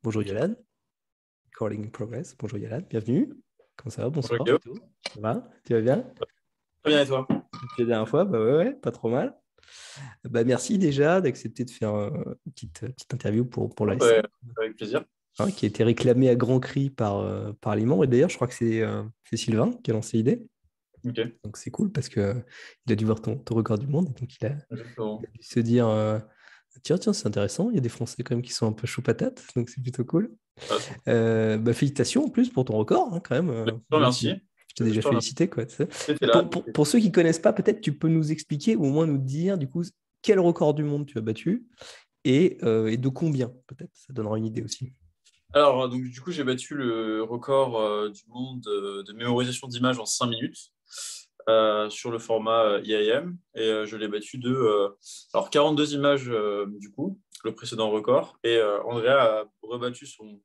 Bonjour Yolan, Calling Progress. Bonjour Yolan, bienvenue. Comment ça va? Bonsoir. Bonjour, Ça va? Tu vas bien? très bien et toi? Depuis la dernière fois? Bah ouais, pas trop mal. Bah merci déjà d'accepter de faire une petite interview pour Oh, l'ASM, avec plaisir. qui a été réclamée à grands cris par les membres. Et d'ailleurs, je crois que c'est Sylvain qui a lancé l'idée. Ok, Donc c'est cool parce qu'il a dû voir ton record du monde. Et donc il exactement. a dû se dire tiens, c'est intéressant. Il y a des Français quand même qui sont un peu chauds patates. Donc c'est plutôt cool. Ah, Félicitations en plus pour ton record, quand même. je te remercie. Je t'ai Je déjà te remercie. félicité, quoi. Tu sais. T'étais là. Pour ceux qui ne connaissent pas, peut-être tu peux nous expliquer ou au moins nous dire du coup quel record du monde tu as battu et de combien, peut-être. Ça donnera une idée aussi. Alors, donc, du coup, j'ai battu le record du monde de mémorisation d'images en 5 minutes sur le format IAM. Et je l'ai battu de 42 images, du coup, le précédent record. Et Andrea a rebattu son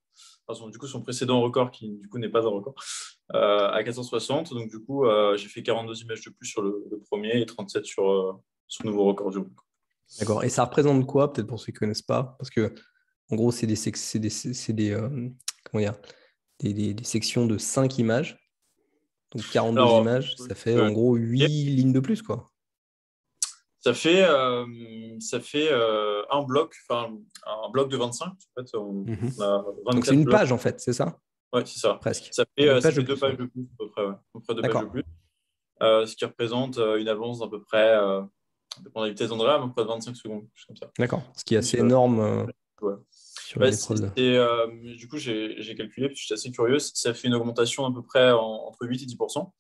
précédent record, qui, du coup, n'est pas un record, à 460. Donc, du coup, j'ai fait 42 images de plus sur le premier et 37 sur son nouveau record du monde. D'accord. Et ça représente quoi, peut-être pour ceux qui ne connaissent pas? Parce que, en gros, comment dire, des sections de 5 images. Donc 42 Alors, images, ça fait euh, en gros 8 lignes de plus, quoi. ça fait un bloc, enfin un bloc de 25. En fait, Mhm. on a Donc c'est 24 une blocs. page, en fait, c'est ça? Ouais, c'est ça. Presque. Ça Ouais, une fait, ça page de fait deux plus, ouais. pages de plus, à peu près, ouais. À peu près deux pages de D'accord. plus. Ce qui représente une avance d'à peu près, dépend de la vitesse d'Andrea, à peu près de 25 secondes, quelque chose comme ça. D'accord. Ce qui est assez Plus, énorme ouais. sur Bah, une épreuve de... du coup, j'ai calculé, puis j'étais assez curieux. Ça fait une augmentation à peu près entre 8 et 10%,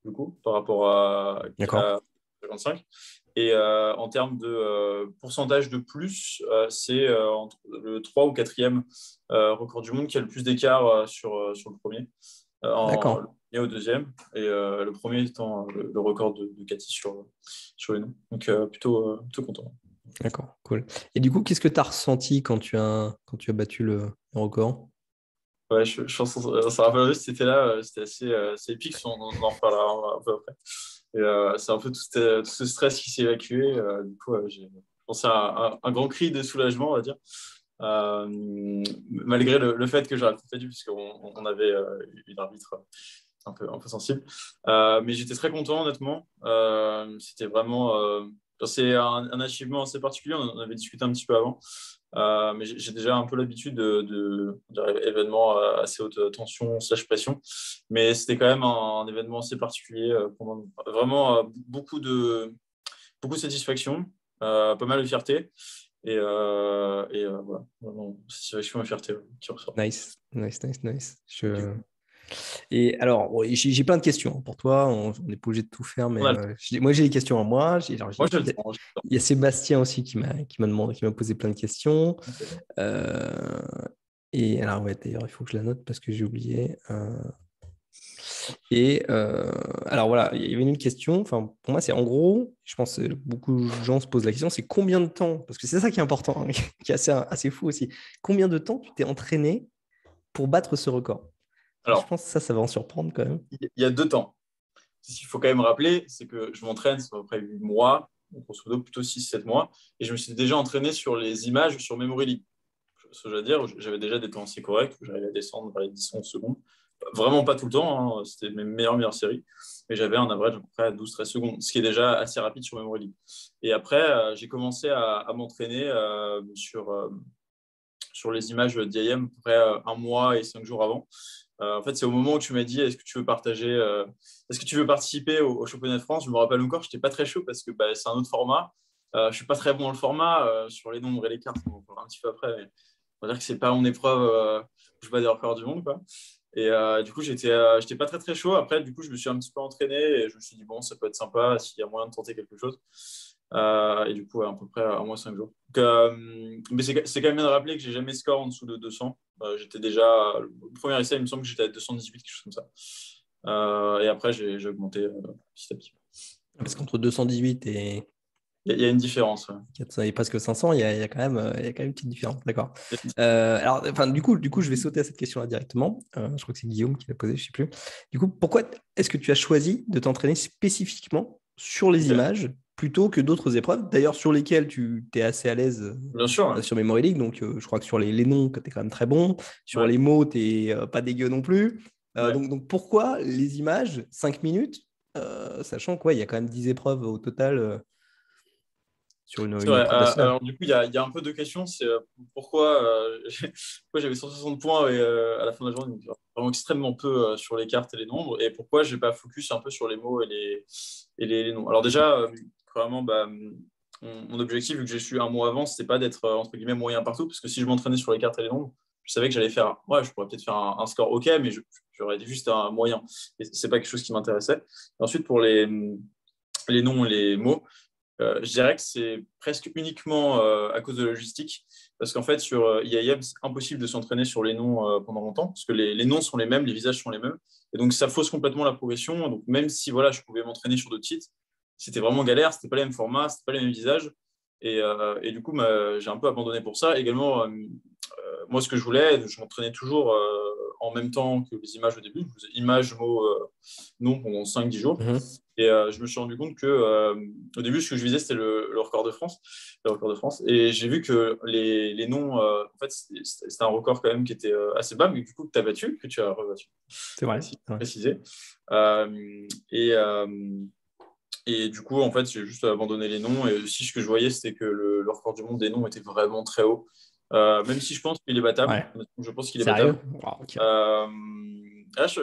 du coup, par rapport D'accord. à 25. Et en termes de pourcentage de plus, c'est entre le 3 ou 4e record du monde qui a le plus d'écart sur le premier, le D'accord. premier au deuxième, et le premier étant le record de Cathy sur une. Donc, plutôt content. D'accord. Cool. Et du coup, qu'est-ce que tu as ressenti quand tu as battu le record? Ouais, je pense que ça rappelle juste, c'était là, c'était assez épique, on en reparlera un peu après. Et c'est un peu tout ce stress qui s'est évacué. Du coup, j'ai pensé à un grand cri de soulagement, on va dire, malgré le fait que j'aurais perdu, puisqu'on avait une arbitre un peu sensible. Mais j'étais très content, honnêtement. C'était vraiment. C'est un achievement assez particulier, on en avait discuté un petit peu avant. Mais j'ai déjà un peu l'habitude d'événements assez haute tension slash pression. Mais c'était quand même un événement assez particulier. Vraiment beaucoup de satisfaction, pas mal de fierté. Et voilà, vraiment, satisfaction et fierté, ouais, qui ressort. Nice. Nice, nice, nice. Et alors, ouais, j'ai plein de questions pour toi. On n'est pas obligé de tout faire, mais On a le moi, j'ai des questions à moi. Moi, j'ai le temps. Il y a Sébastien aussi qui m'a posé plein de questions. Euh, et alors, ouais, d'ailleurs, il faut que je la note parce que j'ai oublié. Alors voilà, il y avait une question. Enfin, pour moi, c'est en gros, je pense que beaucoup de gens se posent la question, c'est combien de temps, parce que c'est ça qui est important, qui est assez fou aussi. Combien de temps tu t'es entraîné pour battre ce record? Je Alors, pense que ça va en surprendre quand même. il y a 2 temps. Ce qu'il faut quand même rappeler, c'est que je m'entraîne, c'est à peu près 8 mois, grosso modo plutôt 6-7 mois, et je me suis déjà entraîné sur les images sur Memory League. Ce que je veux dire, j'avais déjà des temps assez corrects, j'arrivais à descendre vers les 10-11 secondes. Vraiment pas tout le temps, hein, c'était mes meilleures séries, mais j'avais un average à peu près à 12-13 secondes, ce qui est déjà assez rapide sur Memory League. Et après, j'ai commencé à m'entraîner sur les images d'IAM à peu près 1 mois et 5 jours avant. En fait, c'est au moment où tu m'as dit est-ce que tu veux est-ce que tu veux participer au championnat de France. Je me rappelle encore, je n'étais pas très chaud parce que c'est un autre format. Je ne suis pas très bon dans le format. Sur les nombres et les cartes, on en parlera un petit peu après. Mais on va dire que ce n'est pas mon épreuve où je bats des records du monde, quoi. Et du coup, j'étais pas très très chaud. Après, du coup, je me suis un petit peu entraîné et je me suis dit, bon, ça peut être sympa s'il y a moyen de tenter quelque chose. Et du coup, ouais, à peu près 1 mois, 5 jours. Donc, mais c'est quand même bien de rappeler que j'ai jamais score en dessous de 200. J'étais déjà, le premier essai, il me semble que j'étais à 218, quelque chose comme ça. Et après, j'ai augmenté petit à petit. Parce qu'entre 218 et Il y a une différence. Ouais. 400 et presque 500, il y a quand même une petite différence. D'accord. Alors, enfin, du coup, je vais sauter à cette question-là directement. Je crois que c'est Guillaume qui l'a posée, je ne sais plus. Du coup, pourquoi est-ce que tu as choisi de t'entraîner spécifiquement sur les Ok. images plutôt que d'autres épreuves, d'ailleurs sur lesquelles tu es assez à l'aise Bien sûr. sur Memory League. Donc, je crois que sur les noms, tu es quand même très bon. Sur Ouais. les mots, tu n'es pas dégueu non plus. Ouais. Donc, pourquoi les images, 5 minutes, sachant qu'il y a quand même 10 épreuves au total sur C'est une vrai. épreuve nationale. Alors, du coup, il y a un peu deux questions. C'est pourquoi, pourquoi j'avais 160 points à la fin de la journée, donc, vraiment extrêmement peu sur les cartes et les nombres, et pourquoi je n'ai pas focus un peu sur les mots et les noms. Alors, déjà, vraiment, mon objectif, vu que j'ai su un mois avant, c'était pas d'être entre guillemets moyen partout, parce que si je m'entraînais sur les cartes et les nombres, je savais que j'allais faire, ouais, je pourrais peut-être faire un score OK, mais j'aurais juste un moyen. Et c'est pas quelque chose qui m'intéressait. Et ensuite, pour les noms et les mots, je dirais que c'est presque uniquement à cause de la logistique, parce qu'en fait, sur IAM, c'est impossible de s'entraîner sur les noms pendant longtemps, parce que les noms sont les mêmes, les visages sont les mêmes, et donc ça fausse complètement la progression. Donc même si voilà, je pouvais m'entraîner sur d'autres sites, c'était vraiment galère, c'était pas les mêmes formats, c'était pas les mêmes visages, et du coup, j'ai un peu abandonné pour ça. Également, moi, ce que je voulais, je m'entraînais toujours en même temps que les images au début. Je faisais images, mots, nom pendant 5-10 jours. Mhm. Et je me suis rendu compte que au début, ce que je visais, c'était le record de France. Le record de France. Et j'ai vu que les noms, en fait, c'était un record quand même qui était assez bas, mais du coup, que tu as battu, que tu as rebattu, C'est vrai. si Ouais. précisé. Et, et du coup, en fait, j'ai juste abandonné les noms. Et aussi, ce que je voyais, c'était que le record du monde des noms était vraiment très haut. Même si je pense qu'il est battable. Ouais. Je pense qu'il est Sérieux? battable. Wow, ok. Euh,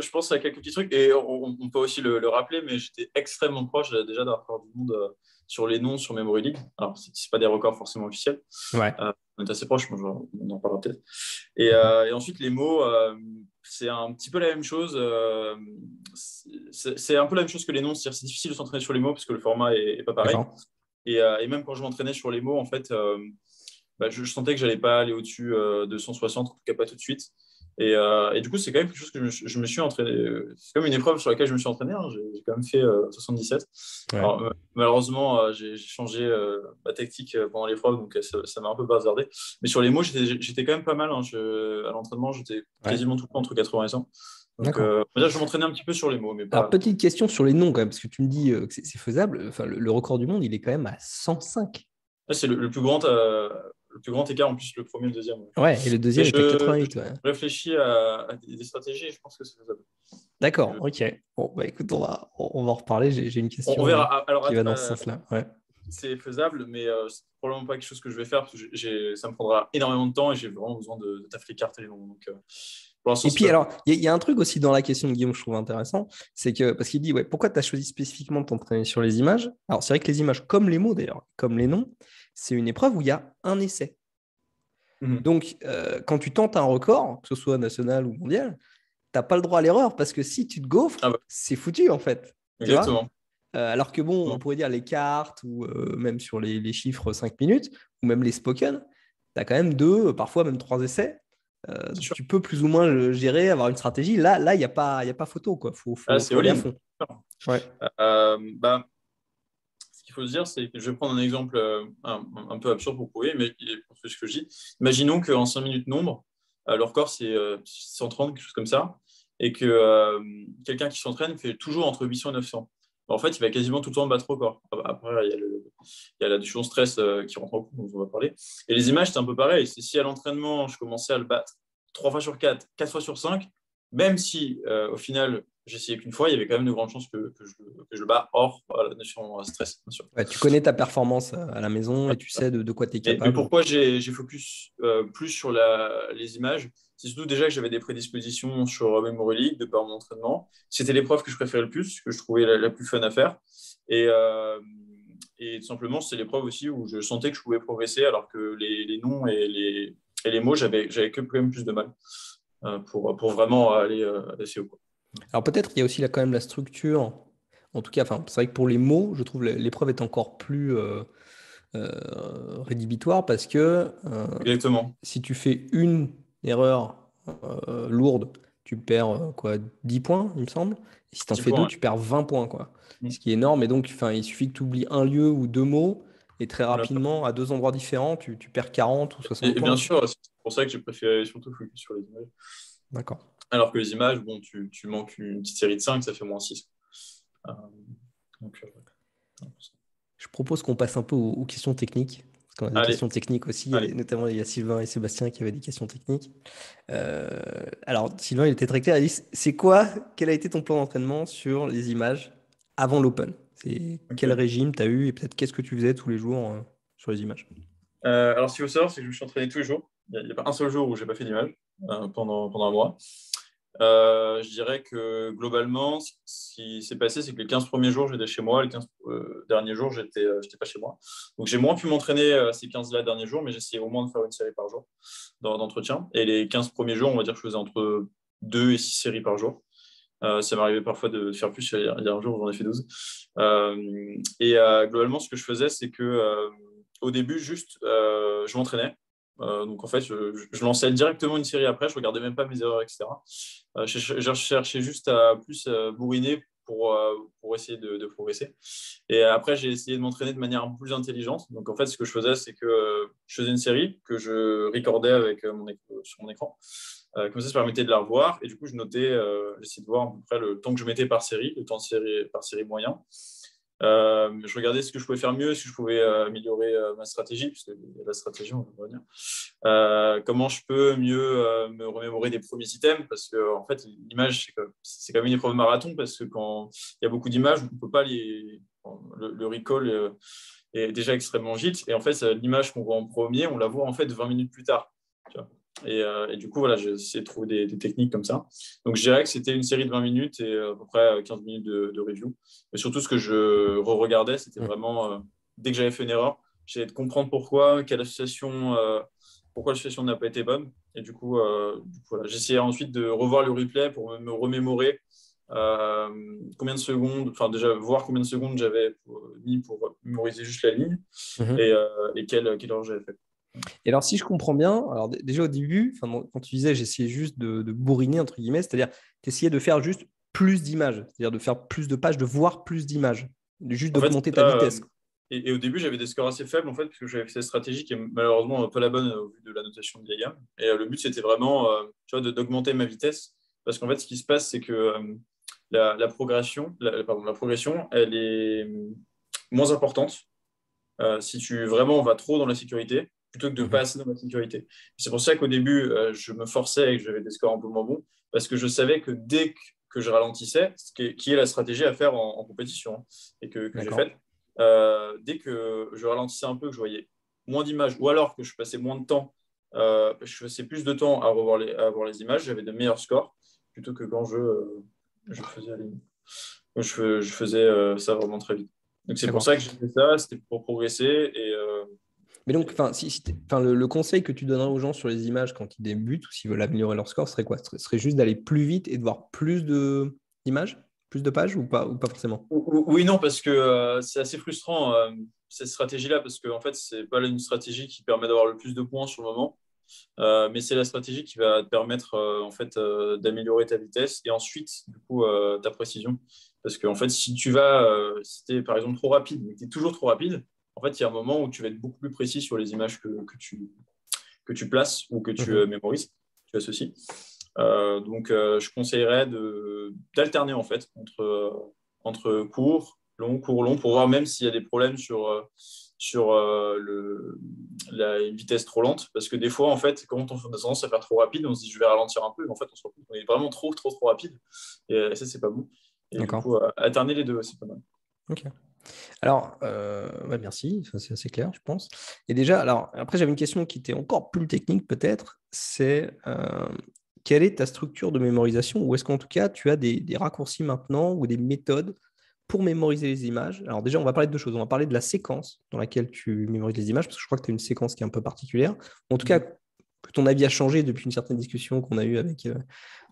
je pense à quelques petits trucs. Et on peut aussi le rappeler, mais j'étais extrêmement proche déjà d'un record du monde sur les noms sur Memory League. Alors, c'est pas des records forcément officiels. Ouais. On est assez proche, mais on en parlera peut-être. Mhm. Et ensuite, les mots, c'est un petit peu la même chose. C'est un peu la même chose que les noms. C'est-à-dire c'est difficile de s'entraîner sur les mots parce que le format est pas pareil. D'accord. Et même quand je m'entraînais sur les mots, en fait, je sentais que j'allais pas aller au-dessus de 160, en tout cas pas tout de suite. Et du coup, c'est quand même quelque chose que je me suis entraîné. C'est comme une épreuve sur laquelle je me suis entraîné, hein. J'ai quand même fait 77. Ouais. Alors, malheureusement, j'ai changé ma tactique pendant l'épreuve, donc ça m'a un peu bazardé. Mais sur les mots, j'étais quand même pas mal, hein. À l'entraînement, j'étais Ouais. quasiment tout le temps entre 80 et 100. Donc, D'accord. déjà, je m'entraînais un petit peu sur les mots, mais Alors, pas. petite question sur les noms quand même, parce que tu me dis que c'est faisable. Enfin, le record du monde, il est quand même à 105. Là, c'est le plus grand écart, en plus, le premier et le deuxième. Ouais. Ouais, et le Mais deuxième est à je 88. Ouais. réfléchis à des stratégies et je pense que c'est faisable. D'accord, ok. Bon, bah écoute, on va en reparler. J'ai une On question verra. Alors, qui va dans ce sens-là. Ouais. c'est faisable, mais c'est probablement pas quelque chose que je vais faire parce que ça me prendra énormément de temps et j'ai vraiment besoin de taffer les cartes et les noms. Donc, pour l'instant, Et c'est puis, pas alors, il y a un truc aussi dans la question de Guillaume, je trouve intéressant, c'est que, parce qu'il dit, ouais, pourquoi tu as choisi spécifiquement de t'entraîner sur les images? Alors, c'est vrai que les images, comme les mots d'ailleurs, comme les noms, c'est une épreuve où il y a un essai. Mhm. Donc, quand tu tentes un record, que ce soit national ou mondial, tu n'as pas le droit à l'erreur parce que si tu te gaufres, Ah bah, c'est foutu en fait. Tu vois? exactement. Alors que bon, on pourrait dire les cartes ou même sur les chiffres 5 minutes ou même les spoken, tu as quand même deux, parfois même trois essais. C'est Donc sûr. tu peux plus ou moins le gérer, avoir une stratégie. Là, il y a pas photo, quoi. Ah, c'est Faut aller à all-in. fond. Ouais. Ce qu'il faut se dire, c'est que je vais prendre un exemple un peu absurde pour prouver, mais pour ce que je dis. Imaginons qu'en 5 minutes nombre, le record c'est 130, quelque chose comme ça, et que quelqu'un qui s'entraîne fait toujours entre 800 et 900. En fait, il va quasiment tout le temps battre le record. Après, il y a la notion stress qui rentre en compte, dont on va parler. Et les images, c'est un peu pareil. C'est si à l'entraînement, je commençais à le battre 3 fois sur 4, 4 fois sur 5, même si au final, j'essayais qu'une fois, il y avait quand même de grandes chances que je le bats hors la notion stress, bien sûr. Ouais, tu connais ta performance à la maison et tu sais de quoi tu es Mais capable. pourquoi j'ai focus plus sur les images? C'est surtout déjà que j'avais des prédispositions sur Memory League de par mon entraînement. C'était l'épreuve que je préférais le plus, que je trouvais la plus fun à faire. Et, euh, et tout simplement, c'est l'épreuve aussi où je sentais que je pouvais progresser, alors que les noms et les mots, j'avais quand même plus de mal pour vraiment aller assez haut, quoi. Alors peut-être il y a aussi là quand même la structure. En tout cas, enfin, c'est vrai que pour les mots, je trouve l'épreuve est encore plus rédhibitoire parce que Exactement. si tu fais une erreur lourde, tu perds quoi, 10 points, il me semble. Et si tu en 10 fais deux, points. tu perds 20 points, quoi. Ouais. Ce qui est énorme. Et donc, enfin, il suffit que tu oublies un lieu ou deux mots, et très Voilà. rapidement, à deux endroits différents, tu perds 40 ou Et 60 bien points. sûr, c'est pour ça que j'ai préféré surtout focus sur les images. D'accord. Alors que les images, bon, tu manques une petite série de 5, ça fait -6. Euh, donc, ouais. Je propose qu'on passe un peu aux questions techniques, parce qu'on a des Allez, questions techniques aussi, et allez. notamment il y a Sylvain et Sébastien qui avaient des questions techniques. Euh, alors, Sylvain, il était très clair, il a dit, quel a été ton plan d'entraînement sur les images avant l'Open? C'est quel Ok. régime tu as eu et peut-être qu'est-ce que tu faisais tous les jours sur les images? Alors, ce qu'il faut savoir, c'est que je me suis entraîné tous les jours. Il n'y a, pas un seul jour où j'ai pas fait d'image pendant un mois. Je dirais que globalement, ce qui s'est passé, c'est que les 15 premiers jours, j'étais chez moi. Les 15 derniers jours, j'étais pas chez moi. Donc, j'ai moins pu m'entraîner ces 15 derniers jours, mais j'essayais au moins de faire une série par jour d'entretien. Et les 15 premiers jours, on va dire que je faisais entre 2 et 6 séries par jour. Ça m'arrivait parfois de faire plus. Il y a un jour où j'en ai fait 12. Globalement, ce que je faisais, c'est que au début, juste, je m'entraînais. Donc, en fait, je lançais directement une série après. Je regardais même pas mes erreurs, etc. Je cherchais juste à plus bourriner pour essayer de progresser. Et après, j'ai essayé de m'entraîner de manière un peu plus intelligente. Donc, en fait, ce que je faisais, c'est que je faisais une série que je recordais avec sur mon écran. Comme ça permettait de la revoir. Et du coup, j'essayais de voir à peu près le temps que je mettais par série, le temps de série par série moyen. Je regardais ce que je pouvais faire mieux, si je pouvais améliorer ma stratégie, puisque la stratégie, on va dire. Comment je peux mieux me remémorer des premiers items, parce que en fait, l'image, c'est quand même une épreuve de marathon, parce que quand il y a beaucoup d'images, on ne peut pas le recall est déjà extrêmement vite. Et en fait, l'image qu'on voit en premier, on la voit en fait 20 minutes plus tard. Tu vois. Et du coup, voilà, j'ai essayé de trouver des techniques comme ça. Donc, je dirais que c'était une série de 20 minutes et à peu près 15 minutes de review. Mais surtout, ce que je re-regardais, c'était Mm. vraiment, dès que j'avais fait une erreur, j'essayais de comprendre pourquoi, pourquoi l'association n'a pas été bonne. Et du coup, voilà, j'essayais ensuite de revoir le replay pour me remémorer combien de secondes, enfin déjà voir combien de secondes j'avais mis pour mémoriser juste la ligne Mhm. et quelle erreur j'avais fait. Et alors, si je comprends bien, alors déjà au début, enfin, quand tu disais j'essayais juste de bourriner, entre guillemets, c'est-à-dire tu essayais de faire juste plus d'images, c'est-à-dire de faire plus de pages, de voir plus d'images, juste En fait, d'augmenter ta ça, vitesse. et au début, j'avais des scores assez faibles, en fait, parce que j'avais fait cette stratégie qui est malheureusement pas la bonne au vu de la notation de l'IAM. Et le but, c'était vraiment tu vois, d'augmenter ma vitesse. Parce qu'en fait, ce qui se passe, c'est que la progression, elle est moins importante si tu vraiment vas trop dans la sécurité plutôt que de pas Mhm. assez dans la sécurité. C'est pour ça qu'au début, je me forçais et que j'avais des scores un peu moins bons, parce que je savais que dès que je ralentissais, qui est la stratégie à faire en compétition, hein, et que j'ai D'accord. faite, dès que je ralentissais un peu, que je voyais moins d'images, ou alors que je passais moins de temps, je passais plus de temps à voir les images, j'avais de meilleurs scores, plutôt que quand je faisais je faisais ça vraiment très vite. Donc c'est pour D'accord. ça que j'ai fait ça, c'était pour progresser Mais donc, enfin, le conseil que tu donnerais aux gens sur les images quand ils débutent ou s'ils veulent améliorer leur score serait quoi? Ce serait juste d'aller plus vite et de voir plus d'images, plus de pages ou pas forcément? Oui, non, parce que c'est assez frustrant cette stratégie-là, parce que en fait, c'est pas une stratégie qui permet d'avoir le plus de points sur le moment, mais c'est la stratégie qui va te permettre en fait d'améliorer ta vitesse et ensuite du coup ta précision. Parce que en fait, si tu es par exemple trop rapide, mais que tu es toujours trop rapide, en fait, il y a un moment où tu vas être beaucoup plus précis sur les images que tu places ou que tu Mhm. mémorises, tu associes. Je conseillerais d'alterner en fait entre court, long, pour voir même s'il y a des problèmes sur une vitesse trop lente. Parce que des fois, en fait, quand on a tendance à faire trop rapide, on se dit je vais ralentir un peu. Et en fait, on se rend compte qu'on est vraiment trop rapide. Et ça, c'est pas bon. Et du D'accord. coup, alterner les deux, c'est pas mal. Ok. Alors, ouais, merci, ça, c'est assez clair, je pense. Et déjà, alors, après, j'avais une question qui était encore plus technique, peut-être. C'est quelle est ta structure de mémorisation? Ou est-ce qu'en tout cas, tu as des raccourcis maintenant ou des méthodes pour mémoriser les images? Alors, déjà, on va parler de deux choses. On va parler de la séquence dans laquelle tu mémorises les images, parce que je crois que tu as une séquence qui est un peu particulière. En tout cas, Mhm. que ton avis a changé depuis une certaine discussion qu'on a eue avec Ouais.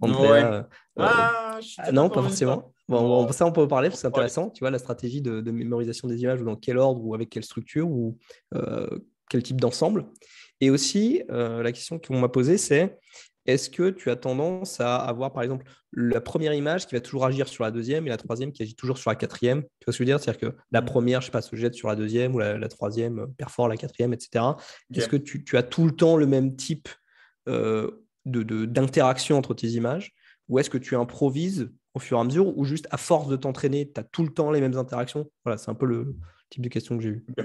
Andrea. Je suis Ah peut-être un non, peu pas revenu ça. forcément. Bon, Non, ça, on peut en parler on parce que peut c'est parler. intéressant. Tu vois, la stratégie de mémorisation des images, ou dans quel ordre, ou avec quelle structure, ou euh, quel type d'ensemble. Et aussi, la question qu'on m'a posée, c'est est-ce que tu as tendance à avoir, par exemple, la première image qui va toujours agir sur la deuxième et la troisième qui agit toujours sur la quatrième? Tu vois ce que je veux dire? C'est-à-dire que la Mhm. première, je sais pas, se jette sur la deuxième, ou la troisième perfore la quatrième, etc. Est-ce que Ok. tu as tout le temps le même type d'interaction entre tes images? Ou est-ce que tu improvises au fur et à mesure, ou juste à force de t'entraîner, tu as tout le temps les mêmes interactions? Voilà, c'est un peu type de questions que j'ai eues. Ok.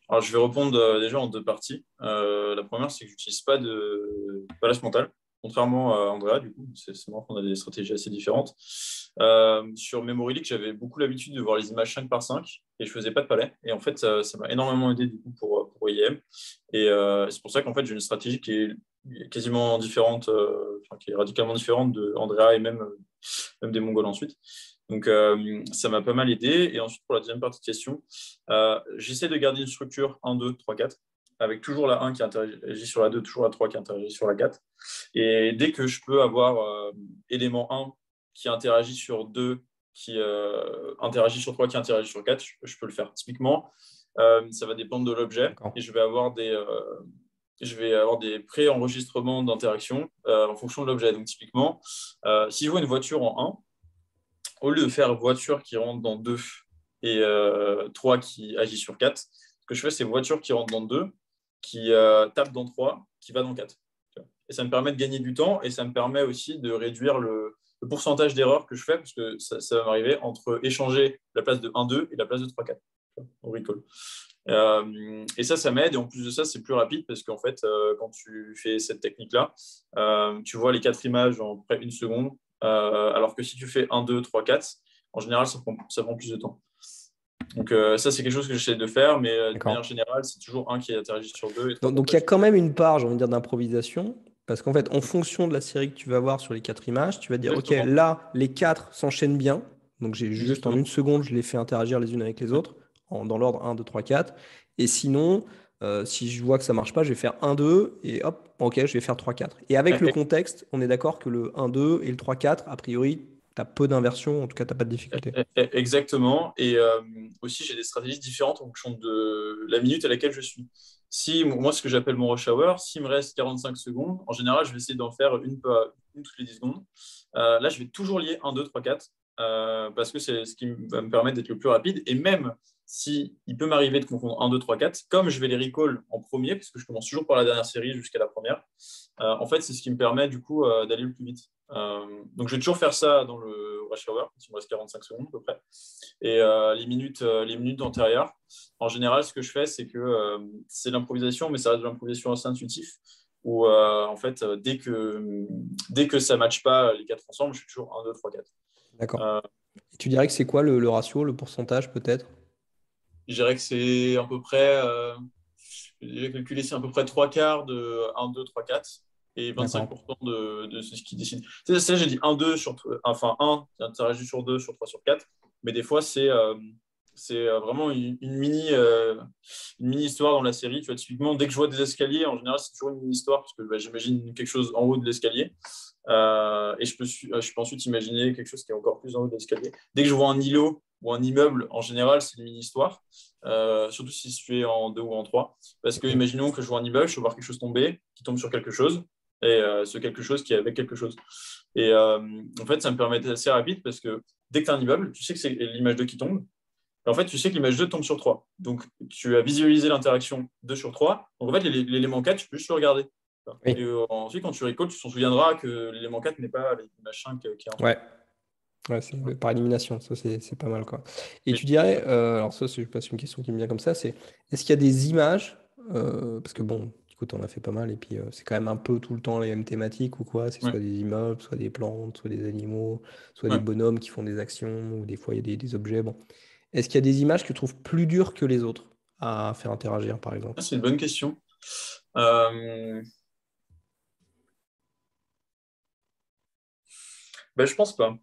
Alors, je vais répondre déjà en deux parties. La première, c'est que je n'utilise pas de balance mentale, contrairement à Andrea, du coup. C'est marrant qu'on a des stratégies assez différentes. Sur Memory Leak, j'avais beaucoup l'habitude de voir les images 5 par 5 et je ne faisais pas de palais. Et en fait, ça m'a énormément aidé du coup, pour IEM. Et c'est pour ça qu'en fait, j'ai une stratégie qui est quasiment différente, qui est radicalement différente de Andrea et même des Mongols ensuite. Donc, ça m'a pas mal aidé. Et ensuite, pour la deuxième partie de question, j'essaie de garder une structure 1, 2, 3, 4, avec toujours la 1 qui interagit sur la 2, toujours la 3 qui interagit sur la 4. Et dès que je peux avoir élément 1 qui interagit sur 2, qui interagit sur 3, qui interagit sur 4, je peux le faire. Typiquement, ça va dépendre de l'objet. D'accord. Et je vais avoir des pré-enregistrements d'interaction en fonction de l'objet. Donc, typiquement, si je vois une voiture en 1, au lieu de faire voiture qui rentre dans 2 et 3 qui agit sur 4, ce que je fais, c'est voiture qui rentre dans 2, qui tape dans 3, qui va dans 4. Et ça me permet de gagner du temps et ça me permet aussi de réduire le pourcentage d'erreurs que je fais parce que ça va m'arriver entre échanger la place de 1-2 et la place de 3-4 au recall. Et ça m'aide. Et en plus de ça, c'est plus rapide parce qu'en fait, quand tu fais cette technique-là, tu vois les 4 images en près une seconde. Alors que si tu fais 1, 2, 3, 4, en général, ça prend plus de temps. Donc ça, c'est quelque chose que j'essaie de faire, mais de manière générale, c'est toujours 1 qui interagit sur 2. Et 3 donc il y a quand même une part, j'ai envie de dire, d'improvisation, parce qu'en fait, en fonction de la série que tu vas voir sur les 4 images, tu vas dire, Exactement. OK, là, les 4 s'enchaînent bien. Donc j'ai juste Exactement. en une seconde, je les fais interagir les unes avec les autres, dans l'ordre 1, 2, 3, 4. Et sinon, si je vois que ça ne marche pas, je vais faire 1, 2, et hop, OK, je vais faire 3, 4. Et avec le contexte, on est d'accord que le 1, 2 et le 3, 4, a priori, tu as peu d'inversions, en tout cas, tu n'as pas de difficulté. Exactement. Et aussi, j'ai des stratégies différentes en fonction de la minute à laquelle je suis. Si moi, ce que j'appelle mon rush hour, s'il me reste 45 secondes, en général, je vais essayer d'en faire une toutes les 10 secondes. Là, je vais toujours lier 1, 2, 3, 4 parce que c'est ce qui va me permettre d'être le plus rapide. Et même si il peut m'arriver de confondre 1, 2, 3, 4, comme je vais les recall en premier, parce que je commence toujours par la dernière série jusqu'à la première, en fait, c'est ce qui me permet du coup d'aller le plus vite. Donc, je vais toujours faire ça dans le rush hour, il me reste 45 secondes à peu près. Et les minutes antérieures, en général, ce que je fais, c'est que c'est l'improvisation, mais ça reste de l'improvisation assez intuitif, où en fait, dès que ça ne matche pas les 4 ensemble, je suis toujours 1, 2, 3, 4. D'accord. Et tu dirais que c'est quoi le ratio, le pourcentage peut-être? Je dirais que c'est à peu près, j'ai calculé, c'est à peu près 3 quarts de 1, 2, 3, 4 et 25% de ce qui décide. Ça, j'ai dit 1, 2 enfin 1, ça interagit sur 2, sur 3, sur 4, mais des fois, c'est vraiment une mini histoire dans la série. Tu vois, typiquement, dès que je vois des escaliers, en général, c'est toujours une mini histoire parce que j'imagine quelque chose en haut de l'escalier. Et je peux ensuite imaginer quelque chose qui est encore plus en haut de l'escalier. Dès que je vois un îlot ou un immeuble, en général, c'est une mini-histoire, surtout si je suis en 2 ou en 3. Parce que, imaginons que je vois un immeuble, je peux voir quelque chose tomber, qui tombe sur quelque chose, et ce quelque chose qui est avec quelque chose. Et en fait, ça me permet d'être assez rapide parce que dès que tu as un immeuble, tu sais que c'est l'image 2 qui tombe. Et en fait, tu sais que l'image 2 tombe sur 3. Donc, tu as visualisé l'interaction 2 sur 3. Donc, en fait, l'élément 4, tu peux juste le regarder. Oui. Et ensuite, quand tu récoltes, tu t'en souviendras que l'élément 4 n'est pas l'image 5 qui est en Ouais. Ouais, c'est par élimination, ça c'est pas mal quoi. Et Oui. tu dirais, alors ça c'est pas une question qui me vient comme ça, c'est est-ce qu'il y a des images, parce que bon, écoute, on a fait pas mal et puis c'est quand même un peu tout le temps les mêmes thématiques ou quoi, c'est Ouais. soit des immeubles, soit des plantes, soit des animaux, soit des Ouais. bonhommes qui font des actions, ou des fois il y a des objets. Bon, est-ce qu'il y a des images que tu trouves plus dures que les autres à faire interagir par exemple? C'est une bonne question. Euh, Ben, je pense pas.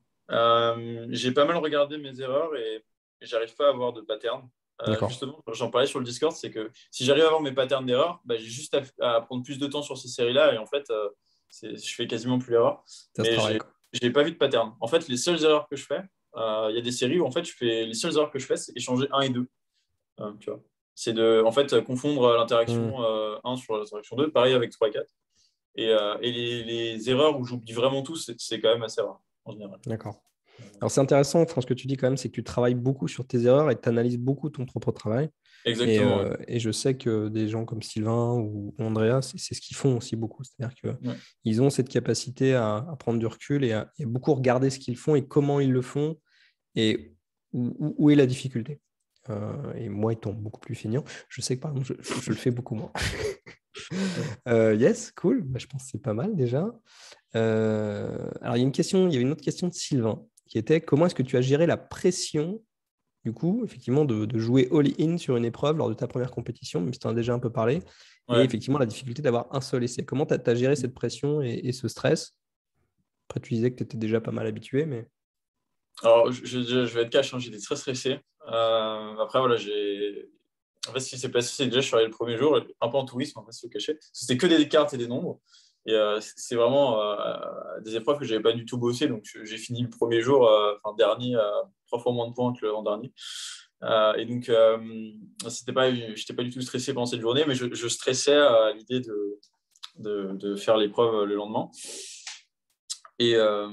J'ai pas mal regardé mes erreurs et j'arrive pas à avoir de pattern. D'accord, Justement, j'en parlais sur le Discord, c'est que si j'arrive à avoir mes patterns d'erreurs, ben, j'ai juste à prendre plus de temps sur ces séries-là et en fait, je fais quasiment plus l'erreur. ça se Mais travaille quoi. j'ai pas vu de pattern. En fait, les seules erreurs que je fais, il y a des séries où en fait, les seules erreurs que je fais, c'est échanger 1 et 2. Tu vois. C'est de en fait confondre Hmm, l'interaction 1 sur l'interaction 2, pareil avec 3 et 4. Et les erreurs où j'oublie vraiment tout, c'est quand même assez rare en général. d'accord. Alors c'est intéressant, ce que tu dis quand même, c'est que tu travailles beaucoup sur tes erreurs et tu analyses beaucoup ton propre travail. Exactement, oui. Et je sais que des gens comme Sylvain ou Andrea, c'est ce qu'ils font aussi beaucoup. C'est-à-dire Ouais. qu'ils ont cette capacité à prendre du recul et beaucoup regarder ce qu'ils font et comment ils le font et où est la difficulté. et moi étant beaucoup plus feignant, je sais que par exemple, je le fais beaucoup moins. Yes, cool. Bah, je pense que c'est pas mal déjà. Alors, il y avait une autre question de Sylvain qui était comment est-ce que tu as géré la pression, du coup, effectivement, de jouer all-in sur une épreuve lors de ta première compétition, même si tu en as déjà un peu parlé, et Ouais. effectivement, la difficulté d'avoir un seul essai. Comment tu as géré cette pression et ce stress? Après, tu disais que tu étais déjà pas mal habitué, mais. Alors, je vais être cash, hein, j'étais très stressé. Après, voilà, en fait, ce qui s'est passé, c'est que déjà, je suis arrivé le premier jour, un peu en tourisme, on va se le cacher. C'était que des cartes et des nombres. Et c'est vraiment des épreuves que je n'avais pas du tout bossé. Donc, j'ai fini le premier jour, enfin, dernier, 3 fois moins de points que l'an dernier. Et donc, j'étais pas du tout stressé pendant cette journée, mais je stressais à l'idée de faire l'épreuve le lendemain. Et, euh,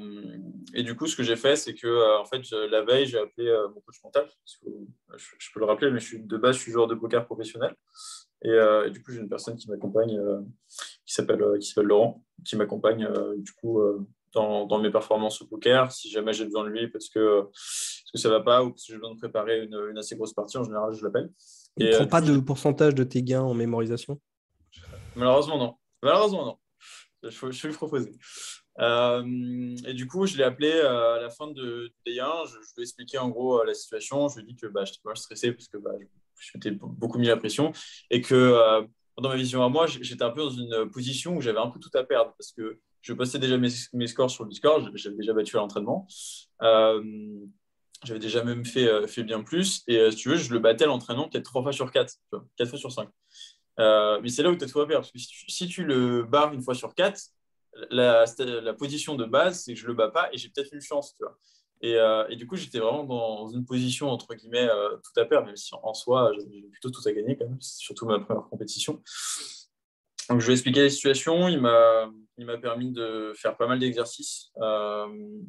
et du coup, ce que j'ai fait, c'est que en fait, la veille, j'ai appelé mon coach mental. Parce que, je peux le rappeler, mais de base, je suis joueur de poker professionnel. Et du coup, j'ai une personne qui m'accompagne, qui s'appelle Laurent, qui m'accompagne du coup dans mes performances au poker. Si jamais j'ai besoin de lui parce que ça va pas ou parce que j'ai besoin de préparer une assez grosse partie, en général, je l'appelle. Il ne Et prend du pas coup, de pourcentage de tes gains en mémorisation? malheureusement, non. Malheureusement, non. Je vais lui proposer. Et du coup, je l'ai appelé à la fin de Day 1. Je lui ai expliqué en gros la situation. Je lui ai dit que j'étais pas mal stressé parce que je m'étais beaucoup mis la pression et que dans ma vision à moi, j'étais un peu dans une position où j'avais un peu tout à perdre parce que je postais déjà mes scores sur le Discord. J'avais déjà battu à l'entraînement. Euh, J'avais déjà même fait bien plus. Et si tu veux, je le battais à l'entraînement peut-être 3 fois sur 4, 4 fois sur 5. Mais c'est là où tu as tout à perdre. Parce que si tu le barres une fois sur 4, la position de base, c'est que je le bats pas et j'ai peut-être une chance, tu vois. Et du coup, j'étais vraiment dans une position, entre guillemets, tout à perdre, même si en soi, j'avais plutôt tout à gagner quand même. C'est surtout ma première compétition. Donc, je lui ai expliqué la situation. Il m'a permis de faire pas mal d'exercices,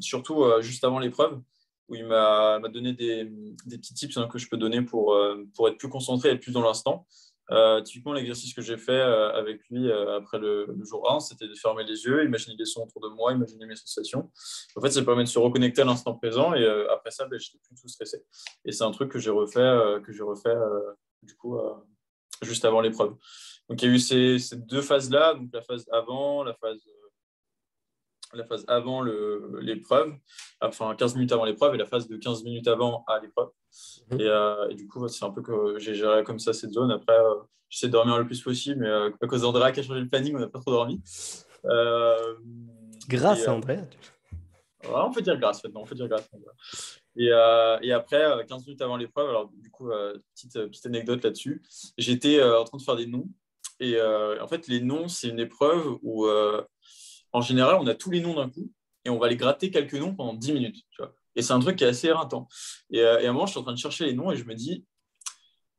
surtout juste avant l'épreuve, où il m'a donné des petits tips, hein, que je peux donner pour être plus concentré, être plus dans l'instant. Typiquement, l'exercice que j'ai fait avec lui après le jour 1, c'était de fermer les yeux, imaginer les sons autour de moi, imaginer mes sensations. En fait, ça permet de se reconnecter à l'instant présent et après ça, je n'étais plus tout stressé. Et c'est un truc que j'ai refait, du coup, juste avant l'épreuve. Donc, il y a eu ces 2 phases-là, donc la phase avant l'épreuve, enfin 15 minutes avant l'épreuve et la phase de 15 minutes avant à l'épreuve. Et du coup, c'est un peu que j'ai géré comme ça cette zone. Après, j'essaie de dormir le plus possible, mais à cause d'Andrea qui a changé le planning, on n'a pas trop dormi. Euh, et Grâce à André. ouais, on peut dire grâce, maintenant, on peut dire grâce. Et après, 15 minutes avant l'épreuve, alors du coup, petite anecdote là-dessus, j'étais en train de faire des noms. Et en fait, les noms, c'est une épreuve où, en général, on a tous les noms d'un coup et on va les gratter quelques noms pendant 10 minutes. Tu vois. Et c'est un truc qui est assez éreintant. Et à un moment, je suis en train de chercher les noms et je me dis,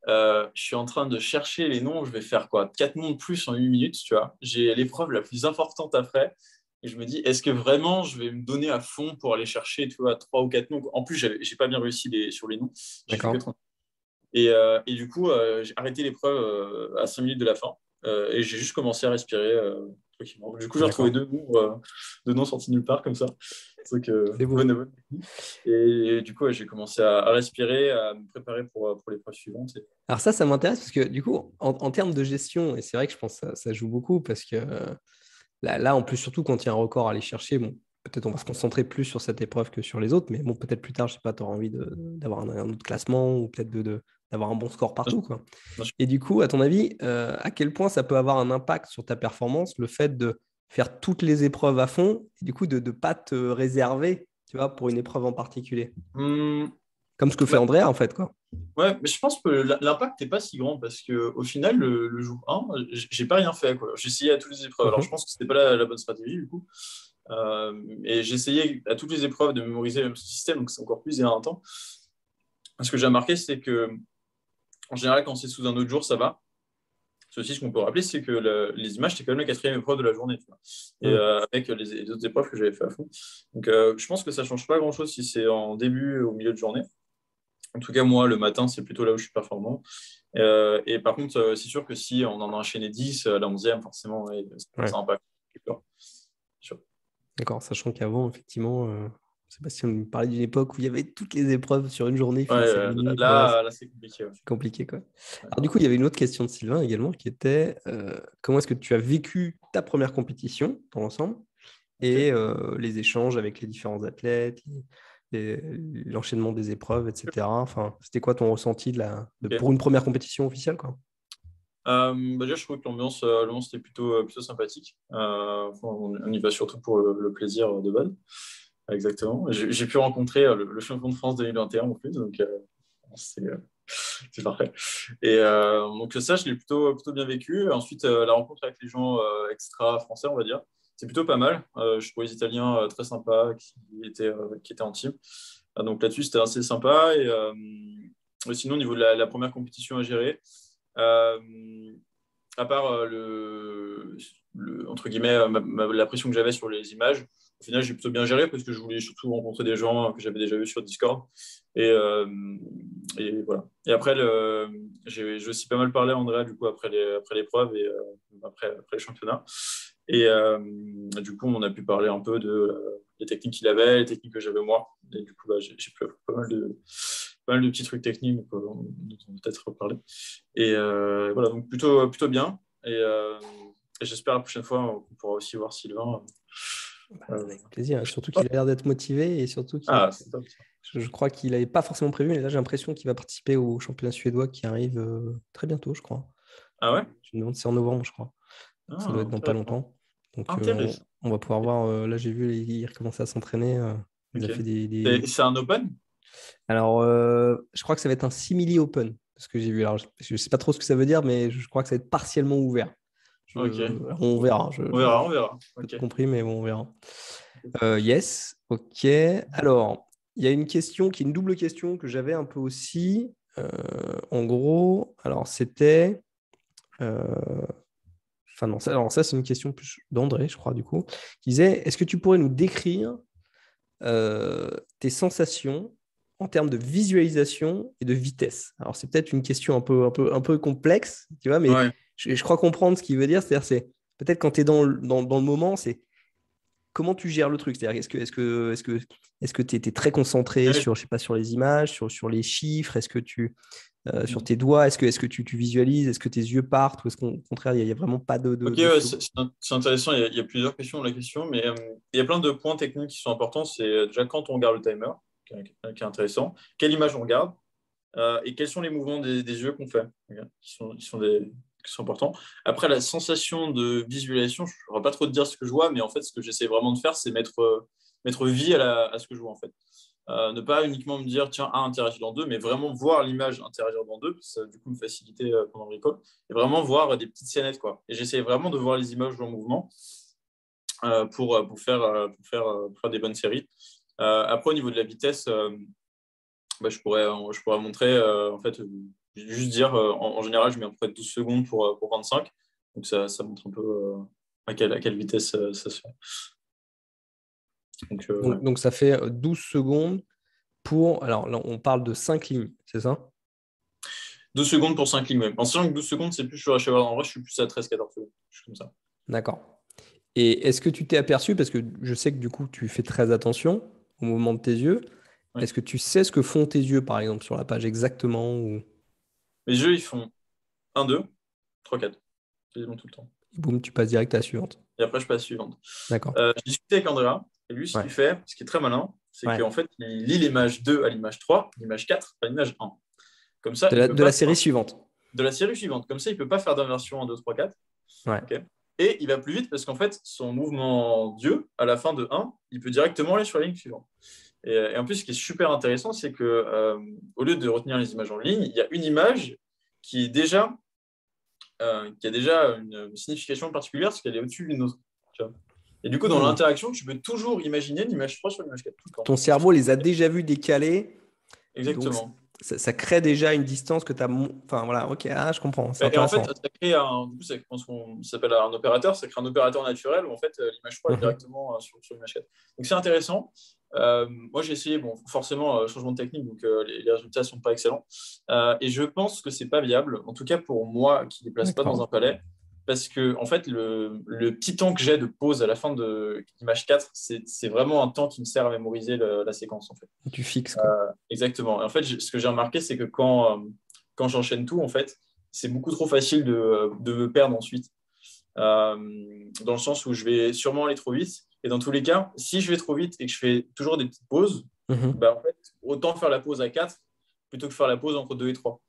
je suis en train de chercher les noms, je vais faire quoi? 4 noms de plus en 8 minutes, tu vois. J'ai l'épreuve la plus importante après. Et je me dis, est-ce que vraiment je vais me donner à fond pour aller chercher, tu vois, 3 ou 4 noms? En plus, j'ai pas bien réussi sur les noms. J'ai fait que D'accord. 30. Et du coup, j'ai arrêté l'épreuve à 5 minutes de la fin. Et j'ai juste commencé à respirer tranquillement. Du coup, j'ai retrouvé D'accord. 2 noms sortis nulle part comme ça. Truc C'est beau. bonne technique. Et du coup, ouais, j'ai commencé à respirer, à me préparer pour l'épreuve suivante. Alors ça m'intéresse parce que du coup, en termes de gestion, et c'est vrai que je pense que ça joue beaucoup parce que là, en plus, surtout quand il y a un record à aller chercher, bon, peut-être on va se concentrer plus sur cette épreuve que sur les autres, mais bon, peut-être plus tard, je sais pas, tu auras envie d'avoir un autre classement ou peut-être d'avoir un bon score partout, quoi. Et du coup, à ton avis, à quel point ça peut avoir un impact sur ta performance, le fait de faire toutes les épreuves à fond et du coup de ne pas te réserver, tu vois, pour une épreuve en particulier? Hum, Comme ce que fait bah, Andrea, en fait, quoi. ouais, mais je pense que l'impact n'est pas si grand parce qu'au final, le jour 1, j'ai pas rien fait, quoi. J'ai essayé à toutes les épreuves. Alors, je Mhm. pense que c'était pas la bonne stratégie, du coup. Et j'ai essayé à toutes les épreuves de mémoriser le même système, donc c'est encore plus éreintant. Ce que j'ai remarqué, c'est que en général, quand c'est sous un autre jour, ça va. Ceci, ce qu'on peut rappeler, c'est que les images, c'est quand même la quatrième épreuve de la journée, tu vois. Et Mhm. avec les autres épreuves que j'avais fait à fond. Donc, je pense que ça change pas grand-chose si c'est en début ou au milieu de journée. En tout cas, moi, le matin, c'est plutôt là où je suis performant. Et par contre, c'est sûr que si on en a enchaîné 10, la 11e, forcément, ouais, Ouais, ça impacte. Sûr. d'accord. Sachant qu'avant, effectivement, Sébastien nous parlait d'une époque où il y avait toutes les épreuves sur une journée, Ouais, finissait à minuit. là, c'est compliqué. Ouais. C'est compliqué, quoi. Ouais. Alors, du coup, il y avait une autre question de Sylvain également qui était comment est-ce que tu as vécu ta première compétition dans l'ensemble Okay. et les échanges avec les différents athlètes, l'enchaînement des épreuves, etc. Enfin, c'était quoi ton ressenti Okay. pour une première compétition officielle, quoi? Déjà, je trouve que l'ambiance était plutôt sympathique. On y va surtout pour le plaisir de base. Exactement. J'ai pu rencontrer le champion de France 2021 en plus, donc c'est parfait. Et donc ça, je l'ai plutôt bien vécu. Ensuite, la rencontre avec les gens extra français, on va dire, c'est plutôt pas mal. Je trouve les Italiens très sympas qui étaient en team. Donc là-dessus, c'était assez sympa. Et sinon, au niveau de la première compétition à gérer, euh, à part entre guillemets, la pression que j'avais sur les images, au final, j'ai plutôt bien géré parce que je voulais surtout rencontrer des gens que j'avais déjà vus sur Discord. Et, et voilà. Et après, j'ai aussi pas mal parlé à Andrea, du coup, après l'épreuve et après les championnats. Et du coup, on a pu parler un peu des techniques qu'il avait, les techniques que j'avais moi. Et du coup, j'ai pu pas mal de petits trucs techniques dont on va peut-être reparler. Et voilà, donc plutôt bien. Et j'espère la prochaine fois qu'on pourra aussi voir Sylvain. Avec plaisir. Surtout qu'il a l'air d'être motivé et surtout C'est top. je crois qu'il n'avait pas forcément prévu, mais là j'ai l'impression qu'il va participer au championnat suédois qui arrive très bientôt, je crois. Ah ouais? Je me demande si c'est en novembre, je crois. Ça doit être dans pas longtemps. Donc Intéressant. on va pouvoir voir. Là j'ai vu, il recommençait à s'entraîner. Il a Okay. fait des... C'est un open? Alors, je crois que ça va être un simili open, ce que j'ai vu. Alors, je ne sais pas trop ce que ça veut dire, mais je crois que ça va être partiellement ouvert. Ok. On verra. On verra, on verra. Pas tout Ok. compris, mais bon, on verra. Yes, ok. Alors, il y a une question qui est une double question que j'avais un peu aussi. En gros, alors c'était. Enfin, non, alors ça, c'est une question plus d'André, je crois, du coup, qui disait est-ce que tu pourrais nous décrire tes sensations en termes de visualisation et de vitesse? Alors, c'est peut-être une question un peu complexe, tu vois, mais Ouais. je crois comprendre ce qu'il veut dire. C'est-à-dire, c'est peut-être quand tu es dans le moment, c'est comment tu gères le truc. C'est-à-dire, est-ce que tu étais très concentré Ouais. sur, je sais pas, sur les images, sur les chiffres? Est-ce que sur tes doigts, est-ce que tu visualises? Est-ce que tes yeux partent? Ou est-ce qu'au contraire, il n'y a vraiment pas Ok, de ouais, second? c'est intéressant. Il y a plusieurs questions dans la question, mais il y a plein de points techniques qui sont importants. C'est déjà quand on regarde le timer, qui est intéressant. Quelle image on regarde et quels sont les mouvements des yeux qu'on fait, okay, qui sont importants. Après, la sensation de visualisation, je ne saurais pas trop te dire ce que je vois, mais en fait, ce que j'essaie vraiment de faire, c'est mettre vie à ce que je vois, en fait. Ne pas uniquement me dire, tiens, un interagit dans deux, mais vraiment voir l'image interagir dans deux, ça du coup me facilitait pendant le recall, et vraiment voir des petites scénettes, quoi. Et j'essaie vraiment de voir les images en mouvement pour faire des bonnes séries. Après, au niveau de la vitesse, je pourrais montrer, en fait, juste dire, en général, je mets à peu près 12 secondes pour 25. Donc, ça montre un peu à quelle vitesse ça se fait. Donc, ouais. Donc, ça fait 12 secondes pour. Alors, là, on parle de 5 lignes, c'est ça? 12 secondes pour 5 lignes, même. En sachant que 12 secondes, c'est plus sur la cheval. En vrai, je suis plus à 13-14 secondes. Je suis comme ça. D'accord. Et est-ce que tu t'es aperçu, parce que je sais que du coup, tu fais très attention au mouvement de tes yeux, Ouais. est-ce que tu sais ce que font tes yeux, par exemple, sur la page exactement ou... Mes jeux, ils font 1, 2, 3, 4. Quasiment tout le temps. Et boum, tu passes direct à la suivante. Et après, je passe à la suivante. D'accord. Je discutais avec Andrea, et lui, ce Ouais. qu'il fait, ce qui est très malin, c'est Ouais. qu'en fait, il lit l'image 2 à l'image 3, l'image 4 à l'image 1. Comme ça, il peut De pas la série suivante. de la série suivante. Comme ça, il ne peut pas faire d'inversion 1, 2, 3, 4. Ouais. Okay. Et il va plus vite parce qu'en fait, son mouvement Dieu, à la fin de 1, il peut directement aller sur la ligne suivante. Et en plus, ce qui est super intéressant, c'est que au lieu de retenir les images en ligne, il y a une image qui a déjà une signification particulière parce qu'elle est au-dessus d'une autre. Tu vois. Et du coup, dans l'interaction, tu peux toujours imaginer l'image 3 sur l'image 4 tout le temps. Ton cerveau les a déjà vus décalés. Donc, Exactement. ça crée déjà une distance que tu as. Enfin, voilà, ok, je comprends. C'est Et en fait, intéressant. ça crée ça s'appelle un opérateur, ça crée un opérateur naturel où en fait l'image 3 est directement sur l'image 4. Donc c'est intéressant. Moi j'ai essayé, bon, forcément, changement de technique, donc les résultats ne sont pas excellents. Et je pense que c'est pas viable, en tout cas pour moi qui ne déplace pas dans un palais. parce que en fait, le petit temps que j'ai de pause à la fin de l'image 4, c'est vraiment un temps qui me sert à mémoriser la séquence, en fait. Tu fixes, quoi. Exactement. Et en fait, ce que j'ai remarqué, c'est que quand j'enchaîne tout, en fait, c'est beaucoup trop facile de me perdre ensuite. Dans le sens où je vais sûrement aller trop vite. Et dans tous les cas, si je vais trop vite et que je fais toujours des petites pauses, Mhm. bah, en fait, autant faire la pause à 4 plutôt que faire la pause entre 2 et 3.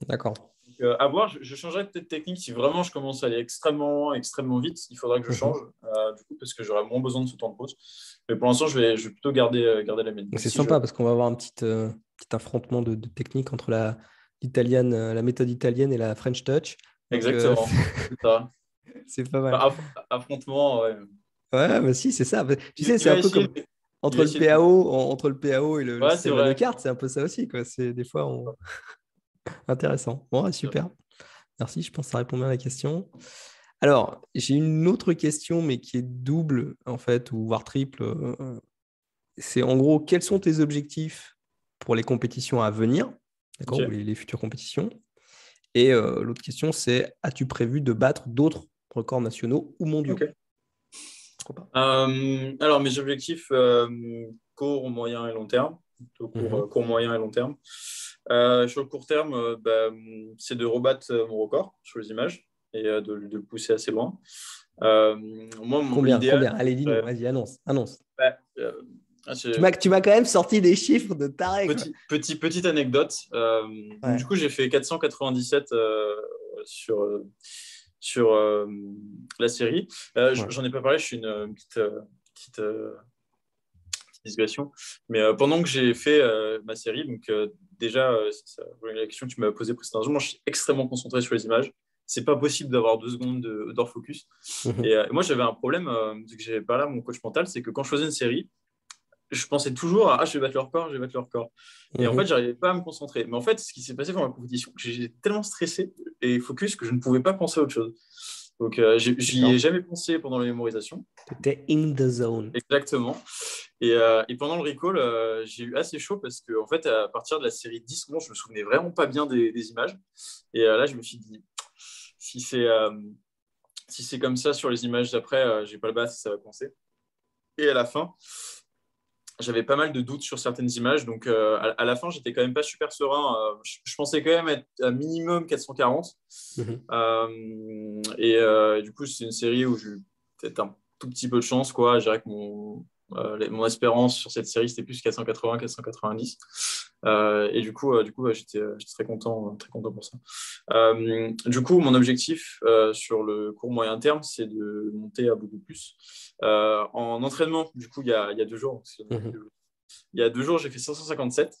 D'accord. Donc, à voir, je changerai peut-être de technique si vraiment je commence à aller extrêmement, extrêmement vite. Il faudra que je change, Mhm. du coup, parce que j'aurai moins besoin de ce temps de pause. Mais pour l'instant, je vais plutôt garder la mienne. Donc, Donc, c'est si je... sympa parce qu'on va avoir un petit affrontement de techniques entre l'italienne, la méthode italienne et la French Touch. Donc, Exactement. C'est ça. c'est pas mal. Enfin, affrontement, ouais. Ouais, mais si, c'est ça. Tu sais, Il c'est va un peu essayer comme de... Il entre va le essayer de... PAO, entre le PAO et le Ouais, c'est système Mario vrai. Kart, c'est un peu ça aussi, quoi. C'est des fois intéressant. Bon, ouais, super. Merci, je pense que ça répond bien à la question. Alors, j'ai une autre question, mais qui est double, en fait, ou voire triple. C'est en gros, quels sont tes objectifs pour les compétitions à venir, d'accord, ou Ok. les futures compétitions? Et l'autre question, c'est as-tu prévu de battre d'autres records nationaux ou mondiaux? Ok. Pourquoi pas? Alors, mes objectifs court, moyen et long terme. Plutôt Mhm. court, moyen et long terme. Sur le court terme, c'est de rebattre mon record sur les images et de le pousser assez loin. Euh, Moi, Combien? l'idéal, Combien? Allez, dis-nous, euh, vas-y, annonce, annonce. bah, Tu m'as quand même sorti des chiffres de taré, quoi. petite anecdote. Donc, du Ouais, coup, j'ai fait 497 sur, la série. ouais. J'en ai pas parlé, je suis une petite, digression. Mais pendant que j'ai fait ma série, donc déjà, la question que tu m'as posée précédemment, je suis extrêmement concentré sur les images. C'est pas possible d'avoir 2 secondes d'hors focus. Mhm. Et moi, j'avais un problème, c'est que j'avais parlé à mon coach mental, c'est que quand je faisais une série, je pensais toujours à je vais battre le record, je vais battre le record. Et en fait, Mhm. j'arrivais pas à me concentrer. Mais en fait, ce qui s'est passé pendant la compétition, j'étais tellement stressé et focus que je ne pouvais pas penser à autre chose. Donc, j'y ai D'accord. jamais pensé pendant la mémorisation. Tu étais in the zone. Exactement. Et pendant le recall, j'ai eu assez chaud parce que, en fait, à partir de la série 10, bon, je me souvenais vraiment pas bien des images. Et là, je me suis dit, si c'est si c'est comme ça sur les images d'après, j'ai pas le bas, ça va coincer. Et à la fin, j'avais pas mal de doutes sur certaines images. Donc, à la fin, j'étais quand même pas super serein. Je pensais quand même être à minimum 440. Mhm. Du coup, c'est une série où j'ai eu peut-être un tout petit peu de chance, quoi. Je dirais que mon espérance sur cette série, c'était plus 480, 490. Du coup, ouais, j'étais très content pour ça. Du coup, mon objectif sur le court moyen terme, c'est de monter à beaucoup plus. En entraînement, du coup, il y a 2 jours. Mhm. Il y a 2 jours, j'ai fait 557.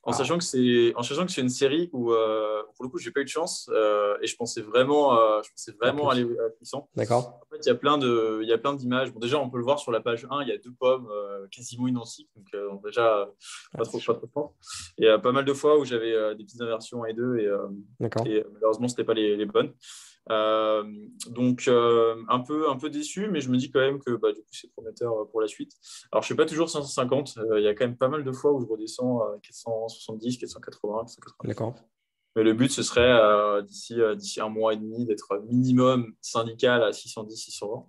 Waouh. En sachant que c'est une série où, pour le coup, j'ai pas eu de chance et je pensais À vraiment aller plus. puissant. D'accord. En fait, il y a plein d'images. Bon, déjà, on peut le voir sur la page 1, il y a 2 pommes quasiment identiques. Donc, déjà, Ah, c'est pas chaud. trop de chance. Et il y a pas mal de fois où j'avais des petites inversions 1 et 2 D'accord. et malheureusement, c'était pas les bonnes. Euh, donc, un peu déçu, mais je me dis quand même que du coup, c'est prometteur pour la suite. Alors, je ne fais pas toujours 550. Il y a quand même pas mal de fois où je redescends à 470, 480, 490. D'accord. Mais le but, ce serait d'ici un mois et demi d'être minimum syndical à 610, 620.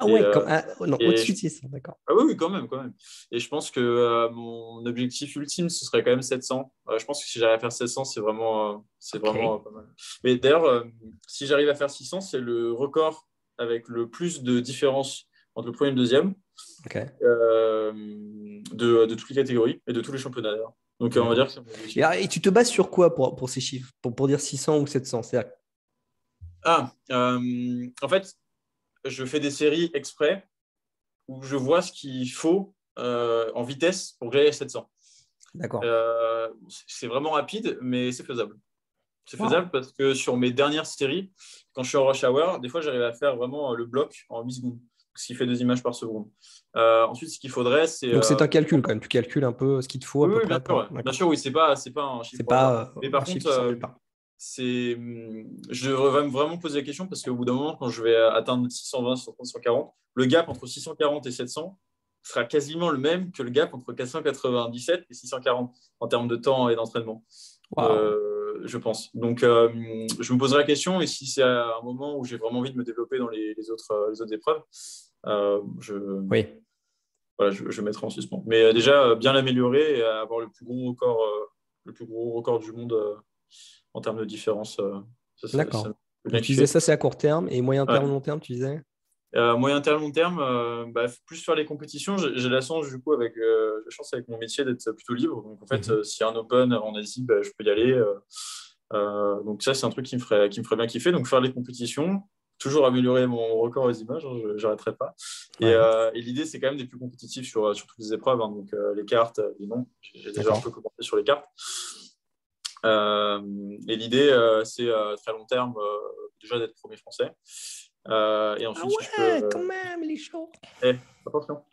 Ah Et, ouais, euh, non, et au-dessus je- de 600, d'accord. ah oui, oui, quand même, quand même. Et je pense que mon objectif ultime, ce serait quand même 700. Je pense que si j'arrive à faire 700, c'est vraiment Ok. pas mal. Mais d'ailleurs, si j'arrive à faire 600, c'est le record avec le plus de différence entre le premier et le deuxième Ok. de toutes les catégories et de tous les championnats d'ailleurs. Donc, on va dire D'accord. que c'est mon Et, objectif. alors, et tu te bases sur quoi pour ces chiffres? Pour dire 600 ou 700? C'est-à-dire... En fait, je fais des séries exprès où je vois ce qu'il faut en vitesse pour que j'aille à 700. D'accord. C'est vraiment rapide, mais c'est faisable. C'est Waouh. faisable parce que sur mes dernières séries, quand je suis en rush hour, des fois, j'arrive à faire vraiment le bloc en 8 secondes, ce qui fait 2 images par seconde. Ensuite, ce qu'il faudrait, c'est... Donc, c'est un calcul quand même. Tu calcules un peu ce qu'il te faut à Oui, peu oui, bien près sûr. pour... Ouais. Bien D'accord. sûr, oui, c'est pas un C'est chiffre au hasard. pas Mais par un chiffre contre, qui sort de nulle part. je devrais vraiment poser la question parce qu'au bout d'un moment, quand je vais atteindre 620, 630, 140, le gap entre 640 et 700 sera quasiment le même que le gap entre 497 et 640 en termes de temps et d'entraînement. Waouh. je pense. Donc, je me poserai la question, et si c'est à un moment où j'ai vraiment envie de me développer dans les autres épreuves, Oui, voilà, je mettrai en suspens. Mais déjà, bien l'améliorer et avoir le plus gros record du monde en termes de différence. Ça d'accord. me fait bien Donc, tu disais kiffer. ça, c'est à court terme. Et moyen terme, Ouais. long terme, tu disais? Moyen terme, long terme, plus faire les compétitions. J'ai la chance, du coup, la chance avec mon métier d'être plutôt libre. Donc, en fait, Mhm. s'il y a un Open en Asie, je peux y aller. Donc, ça, c'est un truc qui me ferait bien kiffer. Donc, faire les compétitions, toujours améliorer mon record aux images, hein, je n'arrêterai pas. Ouais, Et l'idée, c'est quand même des plus compétitifs sur toutes les épreuves, hein. Donc, les cartes, les noms, j'ai déjà un d'accord. peu commenté sur les cartes. Et l'idée, c'est très long terme, déjà d'être premier français. Et Ah ensuite, si je peux. ouais, quand même, il est chaud. Eh, attention.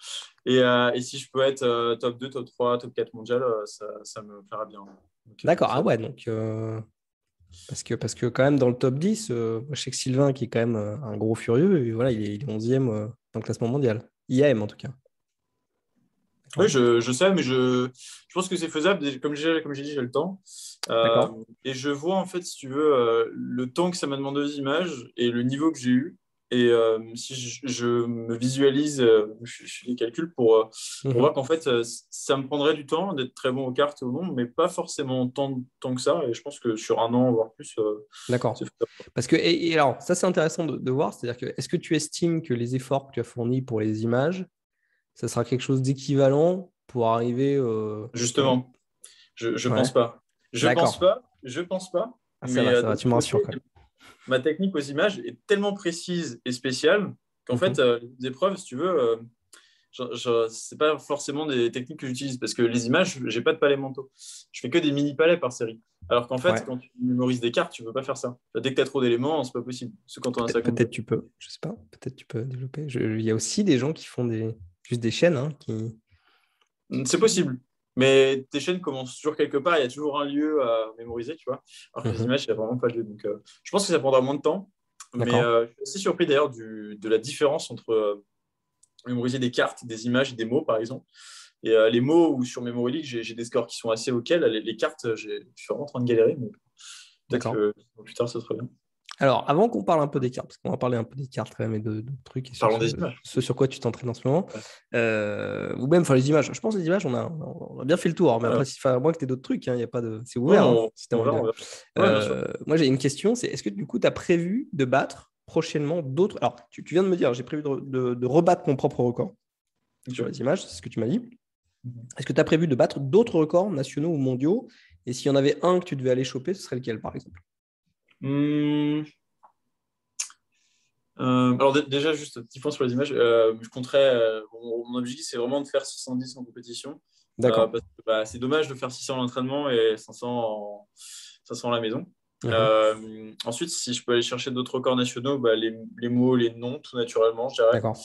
Et si je peux être top 2, top 3, top 4 mondial, ça me plaiera bien. Donc, D'accord, ah ça... ouais, donc parce que quand même dans le top 10, moi, je sais que Sylvain, qui est quand même un gros furieux, et voilà, il est 11e dans le classement mondial. IAM en tout cas. Oui, D'accord. je sais, mais je pense que c'est faisable. Comme j'ai dit, j'ai le temps. Euh, D'accord. et je vois, en fait, si tu veux, le temps que ça m'a demandé aux images et le niveau que j'ai eu. Et si je me visualise, je fais des calculs pour Mhm. voir qu'en fait, ça me prendrait du temps d'être très bon aux cartes ou non, mais pas forcément tant que ça. Et je pense que sur un an, voire plus, c'est D'accord. faisable. Parce que, et alors, ça c'est intéressant de voir, c'est-à-dire que est-ce que tu estimes que les efforts que tu as fournis pour les images, ça sera quelque chose d'équivalent pour arriver bon, Justement, je ouais, pense pas. d'accord. Je pense pas. Ah, Mais ça d'un va, tu autre me côté, rassures quand même. ma technique aux images est tellement précise et spéciale qu'en fait, Mhm. les épreuves, si tu veux, c'est pas forcément des techniques que j'utilise parce que les images, j'ai pas de palais mentaux. Je fais que des mini palais par série. Alors qu'en fait, Ouais, quand tu mémorises des cartes, tu peux pas faire ça. Dès que tu as trop d'éléments, c'est pas possible. C'est quand on a 50 peut-être tu peux, je sais pas, peut-être tu peux développer. Il y a aussi des gens qui font juste des chaînes, hein, qui. C'est possible. Mais tes chaînes commencent toujours quelque part, il y a toujours un lieu à mémoriser, tu vois. Alors que les Mhm. images, il n'y a vraiment pas de lieu. Donc, je pense que ça prendra moins de temps. Mais D'accord. je suis assez surpris d'ailleurs de la différence entre mémoriser des cartes, des images et des mots, par exemple. Et les mots, ou sur Memory League, j'ai des scores qui sont assez OK. Là, les cartes, je suis vraiment en train de galérer, mais peut-être D'accord. que plus tard, ce sera bien. Alors, avant qu'on parle un peu des cartes, parce qu'on va parler un peu des cartes quand même et de trucs et sur Parlons des images. ce sur quoi tu t'entraînes en ce moment, Ouais. ou même enfin, les images. Je pense que les images, on a bien fait le tour. Mais Ouais. après, à moins que tu aies d'autres trucs, hein, y a pas de... c'est Ouais, ouvert hein, si tu as on envie verra, de. on verra. Ouais, bien sûr. Moi, j'ai une question c'est est-ce que du coup, tu as prévu de battre prochainement d'autres. Alors, tu viens de me dire j'ai prévu de rebattre mon propre record sur OK. les images, c'est ce que tu m'as dit. Est-ce que tu as prévu de battre d'autres records nationaux ou mondiaux? Et s'il y en avait un que tu devais aller choper, ce serait lequel, par exemple? Hum, alors déjà, juste un petit point sur les images. Je compterais, mon objectif, c'est vraiment de faire 610 en compétition. D'accord. Parce que c'est dommage de faire 600 en entraînement et 500 à la maison. Mhm. Ensuite, si je peux aller chercher d'autres records nationaux, les mots, les noms, tout naturellement, je dirais. D'accord.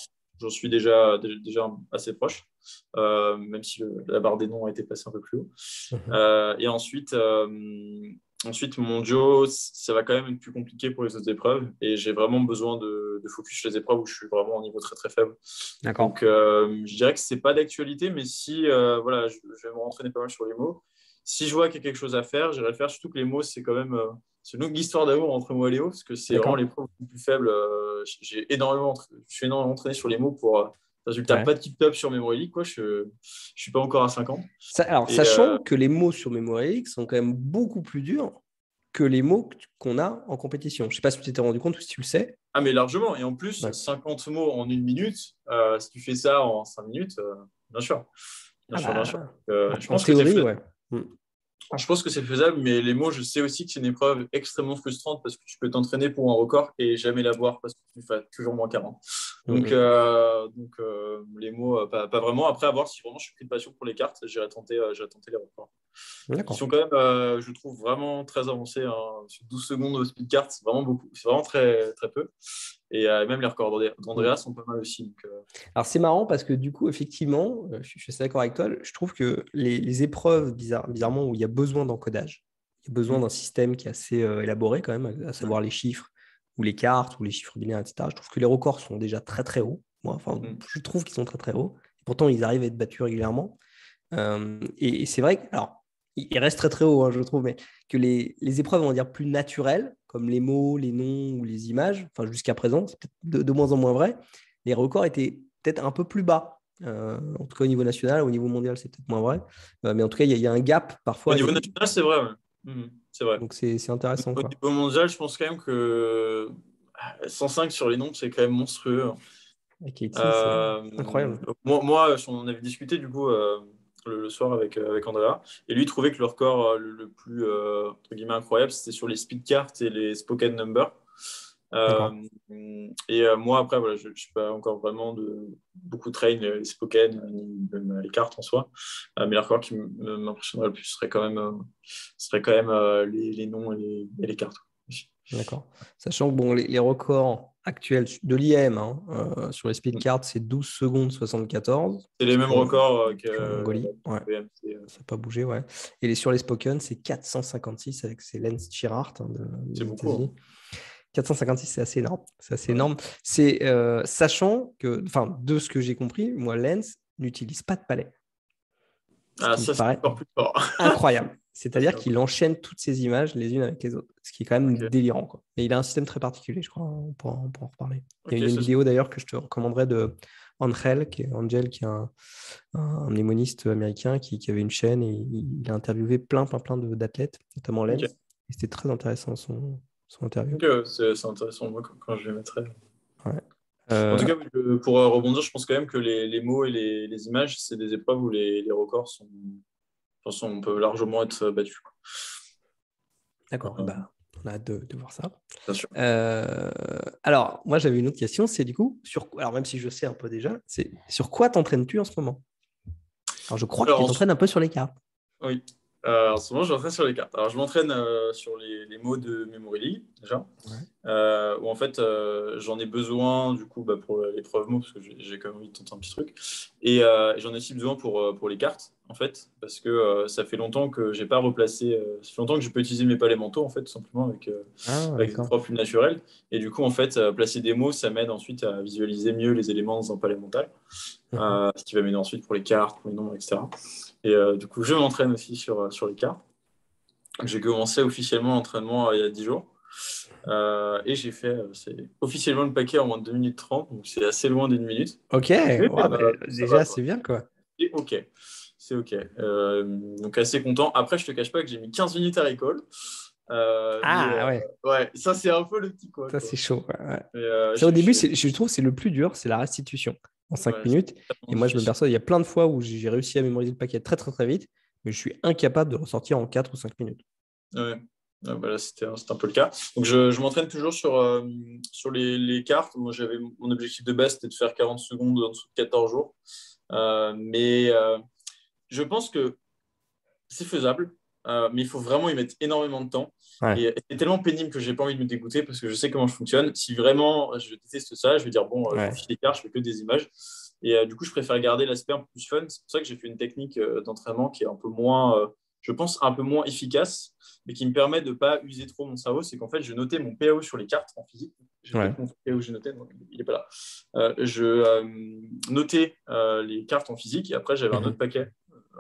J'en suis déjà assez proche, même si la barre des noms a été passée un peu plus haut. Mhm. Et ensuite, mondiaux, ça va quand même être plus compliqué pour les autres épreuves. Et j'ai vraiment besoin de focus sur les épreuves où je suis vraiment au niveau très très faible. D'accord. Donc, je dirais que c'est pas d'actualité, mais si voilà, je vais me rentraîner pas mal sur les mots. Si je vois qu'il y a quelque chose à faire, j'irai le faire. Surtout que les mots, c'est quand même c'est une longue histoire d'amour entre moi et Léo, parce que c'est vraiment D'accord. l'épreuve les plus faible. Je suis énormément entraîné sur les mots pour résultat Ouais. pas de tip top sur Memory League, quoi. Je suis pas encore à 50. Alors, Et sachant que les mots sur Memory sont quand même beaucoup plus durs que les mots qu'on a en compétition. Je ne sais pas si tu t'es rendu compte ou si tu le sais. mais largement. Et en plus, Ouais. 50 mots en une minute, si tu fais ça en 5 minutes, bien sûr. Bien Ah sûr, bien sûr. bah, Je en pense que c'est théorie, faisable. ouais. Mm. Je pense que c'est faisable, mais les mots, je sais aussi que c'est une épreuve extrêmement frustrante parce que tu peux t'entraîner pour un record et jamais l'avoir parce que tu fais toujours moins 40. Mm, Donc, mm. les mots, pas vraiment. Après, à voir si vraiment je suis pris de passion pour les cartes, j'irai tenter les records. Qui D'accord. sont quand même, je trouve, vraiment très avancés, hein. Sur 12 secondes au speed card, c'est vraiment beaucoup. C'est vraiment très, très peu. Et même les records Mm. d'Andrea sont pas mal aussi. Donc, Alors, c'est marrant parce que du coup, effectivement, je suis assez d'accord avec toi. Je trouve que les épreuves, bizarrement, où il y a besoin d'encodage, il y a besoin d'un système qui est assez élaboré quand même, à savoir les chiffres ou les cartes ou les chiffres binaires, etc. Je trouve que les records sont déjà très, très hauts. Moi, enfin, je trouve qu'ils sont très, très hauts. Pourtant, ils arrivent à être battus régulièrement. Et c'est vrai que, alors, il reste très très haut, hein, je trouve, mais que les épreuves, on va dire, plus naturelles, comme les mots, les noms ou les images, enfin jusqu'à présent, c'est peut-être de moins en moins vrai, les records étaient peut-être un peu plus bas. En tout cas, au niveau national, au niveau mondial, c'est peut-être moins vrai. Mais en tout cas, il y a un gap Au parfois. niveau national, c'est vrai. Ouais. C'est vrai. Donc, c'est intéressant, Au quoi. niveau mondial, je pense quand même que 105 sur les nombres, c'est quand même monstrueux. Et Katie, c'est incroyable. Moi, on en avait discuté du coup le soir avec Andrea, et lui il trouvait que le record le plus entre guillemets incroyable, c'était sur les speed cards et les spoken numbers. D'accord. Moi, après, voilà, je ne suis pas encore vraiment beaucoup train les spoken, ni même les cartes en soi. Mais le record qui m'impressionnerait le plus serait quand même les noms et les cartes. D'accord. Sachant que bon, les records actuels de l'IM sur les speed Mm. cards, c'est 12 secondes 74. C'est les mêmes records En Mongolie. Ouais. VM, Ça n'a pas bougé, ouais. Et sur les spoken, c'est 456 avec ces Lance Chirart c'est des beaucoup. États-Unis. 456, c'est assez énorme. C'est assez Ouais. énorme. C'est sachant que, enfin, de ce que j'ai compris, moi, Lens n'utilise pas de palais. Ce Ah, qui me ça, c'est paraît encore plus fort. incroyable. Ça, C'est-à-dire qu'il enchaîne toutes ces images les unes avec les autres, ce qui est quand même Ok, délirant, quoi. Et il a un système très particulier, je crois. On pourra en reparler. Il y a ok, une c'est vidéo d'ailleurs que je te recommanderais de Angel, qui est un mnémoniste américain qui avait une chaîne et il a interviewé plein d'athlètes, notamment ok. Lens. Et c'était très intéressant son interview. Ok, c'est intéressant, moi, quand je les mettrai. Ouais. En tout Euh, cas, oui, pour rebondir, je pense quand même que les mots et les images, c'est des épreuves où les records on peut largement être battus. d'accord, Euh, bah, on a hâte de voir ça. Bien sûr. Alors, moi, j'avais une autre question, c'est du coup, alors même si je sais un peu déjà, c'est sur quoi t'entraînes-tu en ce moment? Alors, je crois que Alors, tu t'entraînes un peu sur les cartes. oui. En ce moment, je m'entraîne sur les cartes. Alors, je m'entraîne sur les mots de Memory League, déjà. Ouais. Où en fait j'en ai besoin du coup pour l'épreuve mots parce que j'ai quand même envie de tenter un petit truc et j'en ai aussi besoin pour les cartes en fait parce que ça fait longtemps que j'ai pas replacé ça fait longtemps que je peux utiliser mes palais mentaux en fait tout simplement Ah, avec des d'accord. épreuves plus naturelles et du coup en fait placer des mots ça m'aide ensuite à visualiser mieux les éléments dans un palais mental Mhm. ce qui va m'aider ensuite pour les cartes pour les nombres etc et du coup je m'entraîne aussi sur les cartes. J'ai commencé officiellement l'entraînement il y a 10 jours. Et j'ai fait c'est officiellement le paquet en moins de 2 minutes 30, donc c'est assez loin d'une minute. Ok, Mais ouais, bah, ça va, déjà, quoi. c'est bien, quoi. C'est OK. C'est OK. Donc assez content. Après, je te cache pas que j'ai mis 15 minutes à l'école. Ah, ouais, Ouais, ça, c'est un peu le petit ça, quoi. c'est chaud. Ouais, ouais. Mais, Ça, au début, je trouve c'est le plus dur, c'est la restitution en 5 ouais, c'est minutes. Et tellement moi, je me difficile. perçois, il y a plein de fois où j'ai réussi à mémoriser le paquet très, très, très vite, mais je suis incapable de ressortir en 4 ou 5 minutes. Ouais. Ouais, bah là, c'était un peu le cas. Donc, je m'entraîne toujours sur les cartes. Moi, j'avais mon objectif de base, c'était de faire 40 secondes en dessous de 14 jours. Mais je pense que c'est faisable, mais il faut vraiment y mettre énormément de temps. Ouais. Et c'est tellement pénible que j'ai pas envie de me dégoûter parce que je sais comment je fonctionne. Si vraiment je déteste ça, je vais dire bon, je m'en Ouais. fiche des cartes, je fais que des images. Et du coup, je préfère garder l'aspect un peu plus fun. C'est pour ça que j'ai fait une technique d'entraînement qui est un peu moins, je pense, un peu moins efficace, mais qui me permet de ne pas user trop mon cerveau. C'est qu'en fait, je notais mon PAO sur les cartes en physique. J'ai Ouais. peut-être mon PAO que j'ai noté, non, il n'est pas là. Je notais les cartes en physique et après, j'avais un autre Mhm. paquet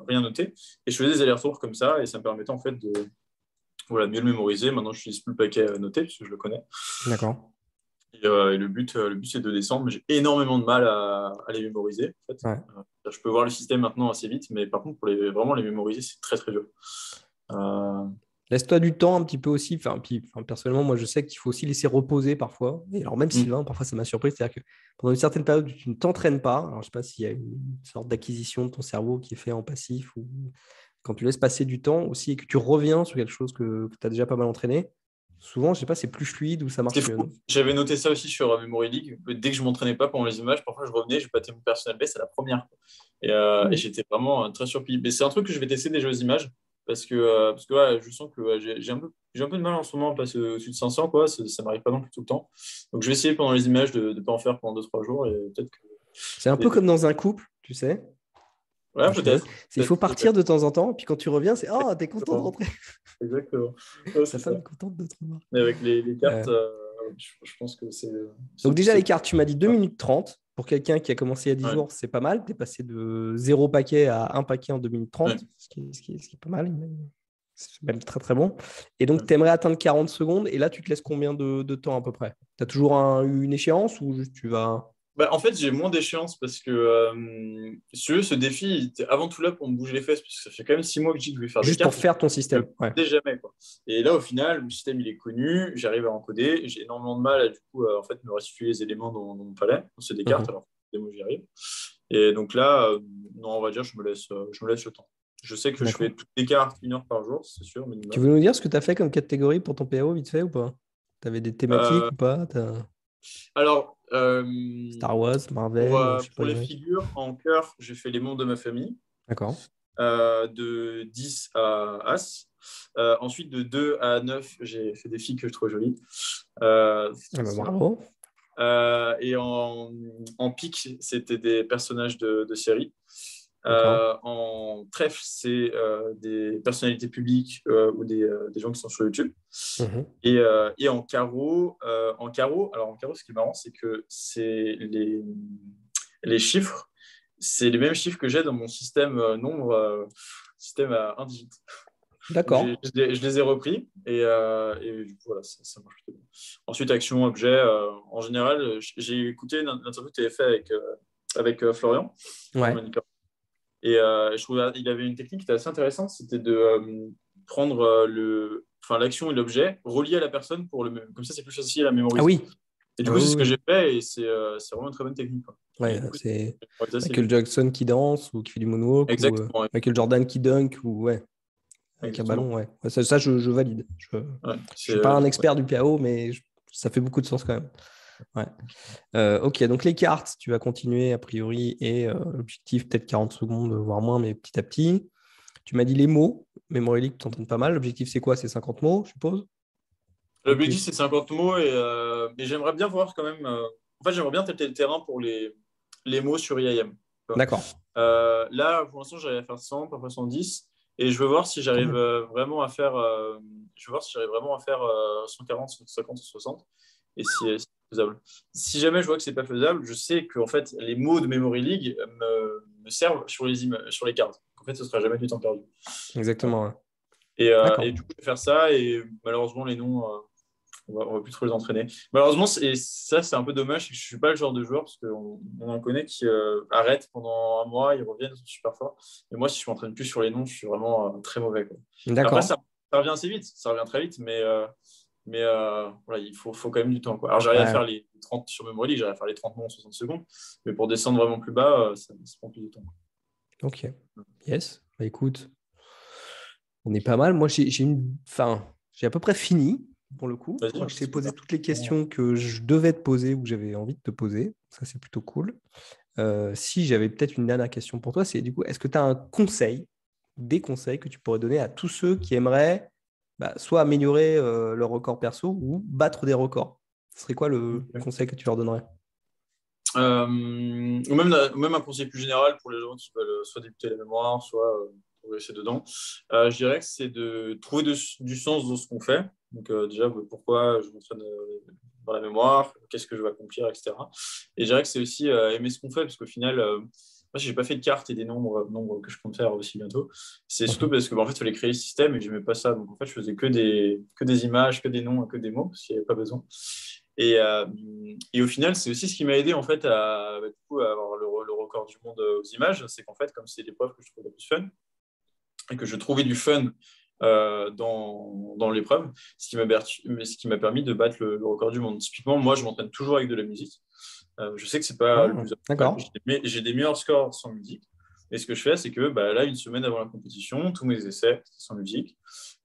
rien noté. Et je faisais des allers-retours comme ça, et ça me permettait en fait de voilà, mieux le mémoriser. Maintenant, je n'utilise plus le paquet noté, puisque je le connais. D'accord. Et le but c'est de descendre, mais j'ai énormément de mal à les mémoriser. En fait. Ouais. Je peux voir le système maintenant assez vite, mais par contre, vraiment les mémoriser, c'est très très dur. Euh, Laisse-toi du temps un petit peu aussi. Enfin, personnellement, moi, je sais qu'il faut aussi laisser reposer parfois. Et alors, même mm. Sylvain, parfois, ça m'a surpris. C'est-à-dire que pendant une certaine période où tu ne t'entraînes pas, alors je ne sais pas s'il y a une sorte d'acquisition de ton cerveau qui est fait en passif ou quand tu laisses passer du temps aussi et que tu reviens sur quelque chose que tu as déjà pas mal entraîné, souvent, je ne sais pas, c'est plus fluide ou ça C'est marche mieux. fou. J'avais noté ça aussi sur Memory League. Dès que je m'entraînais pas pendant les images, parfois je revenais, je battais mon personnel best à la première. Et Mhm. j'étais vraiment très surpris. Mais c'est un truc que je vais tester déjà aux images parce que ouais, je sens que ouais, j'ai un peu de mal en ce moment à passer au-dessus de 500. Quoi. Ça m'arrive pas non plus tout le temps. Donc je vais essayer pendant les images de ne pas en faire pendant 2-3 jours. Et peut-être que. C'est un peu comme dans un couple, tu sais. Ouais, Je sais pas. Il faut peut-être. partir de temps en temps, et puis quand tu reviens, c'est oh, t'es content de Exactement. rentrer. Exactement. Ouais, Ta c'est ça. femme est contente de te revoir. Mais avec les cartes, Euh, je pense que c'est donc, déjà, c'est les cartes, tu m'as dit 2 minutes 30. pour quelqu'un qui a commencé il y a 10 Ouais. jours, c'est pas mal. Tu es passé de 0 paquet à 1 paquet en 2 minutes 30, Ouais. ce qui est pas mal. C'est même très très bon. Et donc, Ouais. tu aimerais atteindre 40 secondes. Et là, tu te laisses combien de temps à peu près? Tu as toujours une échéance ou juste tu vas Bah, en fait, j'ai moins d'échéance parce que si tu veux, ce défi, il était avant tout là pour me bouger les fesses, parce que ça fait quand même 6 mois que je dis que je vais faire des juste pour cartes. faire ton Je ne système? Ouais. le faisais jamais, quoi. Et là, au final, le système, il est connu, j'arrive à encoder, j'ai énormément de mal à, du coup, en fait, me restituer les éléments dans mon palais. C'est des cartes, Mhm. alors que les mots, j'y arrive. Et donc là, non, on va dire, je me laisse le temps. Je sais que je fais D'accord. toutes les cartes 1 heure par jour, c'est sûr, Tu minimum. veux nous dire ce que tu as fait comme catégorie pour ton PAO vite fait ou pas? Tu avais des thématiques Euh, ou pas? alors, Star Wars, Marvel, je sais pas, pour il y les en a qui- figures, en cœur, j'ai fait les membres de ma famille. D'accord. De 10 à As. Ensuite, de 2 à 9, j'ai fait des filles que je trouve jolies. Ah bah, bravo. Et en pique, c'était des personnages de série. D'accord. En trèfle, c'est des personnalités publiques ou des gens qui sont sur YouTube. Mhm. Et en carreau, ce qui est marrant, c'est que c'est les chiffres, c'est les mêmes chiffres que j'ai dans mon système nombre, système à un digit. Donc D'accord. je les ai repris et du coup, voilà, ça marche plutôt bien. Ensuite, action, objet, en général, j'ai écouté l'interview que tu avais fait avec Florian, Ouais. et je trouvais il avait une technique qui était assez intéressante, c'était de prendre l'action et l'objet, relier à la personne comme ça c'est plus facile à Ah mémoriser. oui. Et du Ah coup, oui, c'est ce que oui, j'ai oui. fait et c'est vraiment une très bonne technique, quoi. Et Ouais, du coup, c'est c'est mémorisé assez Michael vite. Jackson qui danse ou qui fait du moonwalk ou Exactement, ouais. Michael Jordan qui dunk ou ouais, avec un Exactement. ballon, ouais. Ouais, ça, je valide. Ouais, Je suis pas un expert du PAO, mais ça fait beaucoup de sens quand même. Ouais. Ok, donc les cartes, tu vas continuer a priori et l'objectif peut-être 40 secondes, voire moins, mais petit à petit. Tu m'as dit les mots. Memory League, tu t'entraînes pas mal. L'objectif, c'est quoi? C'est 50 mots, je suppose? Ok. L'objectif, c'est 50 mots et j'aimerais bien voir quand même. En fait, j'aimerais bien tâter le terrain pour les mots sur IAM. D'accord. Là, pour l'instant, j'arrive à faire 100, parfois 110. Et je veux voir si Quand j'arrive même. vraiment à faire, 140, 150, 160. Et si c'est faisable. Si jamais je vois que c'est pas faisable, je sais que en fait, les mots de Memory League me servent sur les cartes. En fait, ce sera jamais du temps perdu. Exactement. Ouais. Et D'accord. du coup, je vais faire ça. Et malheureusement, les noms, on va plus trop les entraîner. Malheureusement, et ça, c'est un peu dommage, c'est que je suis pas le genre de joueur, parce qu'on en connaît qui arrêtent pendant un mois, ils reviennent, ils sont super forts. Et moi, si je m'entraîne plus sur les noms, je suis vraiment très mauvais, quoi. Après, D'accord. ça revient assez vite, ça revient très vite, mais voilà, il faut quand même du temps, quoi. Alors, j'arrive à Ouais. faire les 30 sur Memory League, j'arrive à faire les 30 noms en 60 secondes, mais pour descendre vraiment plus bas, ça prend plus de temps. Ok. Yes. Bah, écoute, on est pas mal. Moi, enfin, j'ai à peu près fini pour le coup. Je Vas-y, crois hein, que je t'ai c'est super. posé toutes les questions que je devais te poser ou que j'avais envie de te poser. Ça, c'est plutôt cool. Si j'avais peut-être une dernière question pour toi, c'est du coup, est-ce que tu as un conseil, des conseils que tu pourrais donner à tous ceux qui aimeraient soit améliorer leur record perso ou battre des records? Ce serait quoi le Ok. conseil que tu leur donnerais? Ou même un conseil plus général pour les gens qui veulent soit débuter la mémoire, soit progresser dedans. Je dirais que c'est de trouver du sens dans ce qu'on fait. Donc déjà, pourquoi je m'entraîne dans la mémoire, qu'est-ce que je vais accomplir, etc. Et je dirais que c'est aussi aimer ce qu'on fait, parce qu'au final, moi, si j'ai pas fait de cartes et des nombres que je compte faire aussi bientôt, c'est surtout Mhm. parce que en fait, il fallait créer le système et je n'aimais pas ça. Donc en fait, je faisais que des images, que des noms, que des mots, parce qu'il n'y avait pas besoin. Et au final, c'est aussi ce qui m'a aidé en fait du coup, à avoir le record du monde aux images. C'est qu'en fait, comme c'est l'épreuve que je trouve la plus fun et que je trouvais du fun dans l'épreuve, ce qui m'a permis de battre le record du monde. Typiquement, moi, je m'entraîne toujours avec de la musique. Je sais que c'est pas le Ah, plus optimal. d'accord. J'ai des meilleurs scores sans musique. Et ce que je fais, c'est que là, une semaine avant la compétition, tous mes essais c'est sans musique.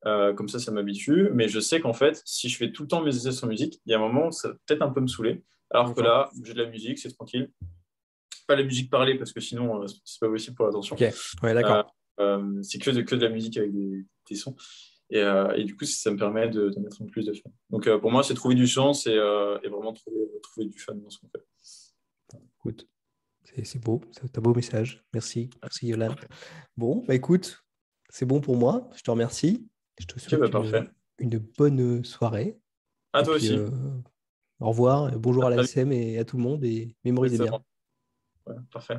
Comme ça m'habitue. Mais je sais qu'en fait, si je fais tout le temps mes essais sans musique, il y a un moment où ça va peut-être un peu me saouler. Alors que D'accord. là, j'ai de la musique, c'est tranquille. Pas la musique parlée, parce que sinon, c'est pas possible pour l'attention. Ok. Ouais, Euh, d'accord. c'est que de la musique avec des sons. Et du coup, ça me permet de mettre un peu plus de fun. Donc, pour moi, c'est trouver du sens et vraiment trouver du fun dans ce qu'on fait. Écoute, c'est beau. C'est un beau message. Merci. Merci, Yolan. Bon, bah écoute, c'est bon pour moi. Je te remercie. Je te Ok, bah souhaite parfait. une bonne soirée. À Et toi puis, aussi. au revoir. Bonjour À à la très vite. SM et à tout le monde et mémorisez bien. Ouais, parfait.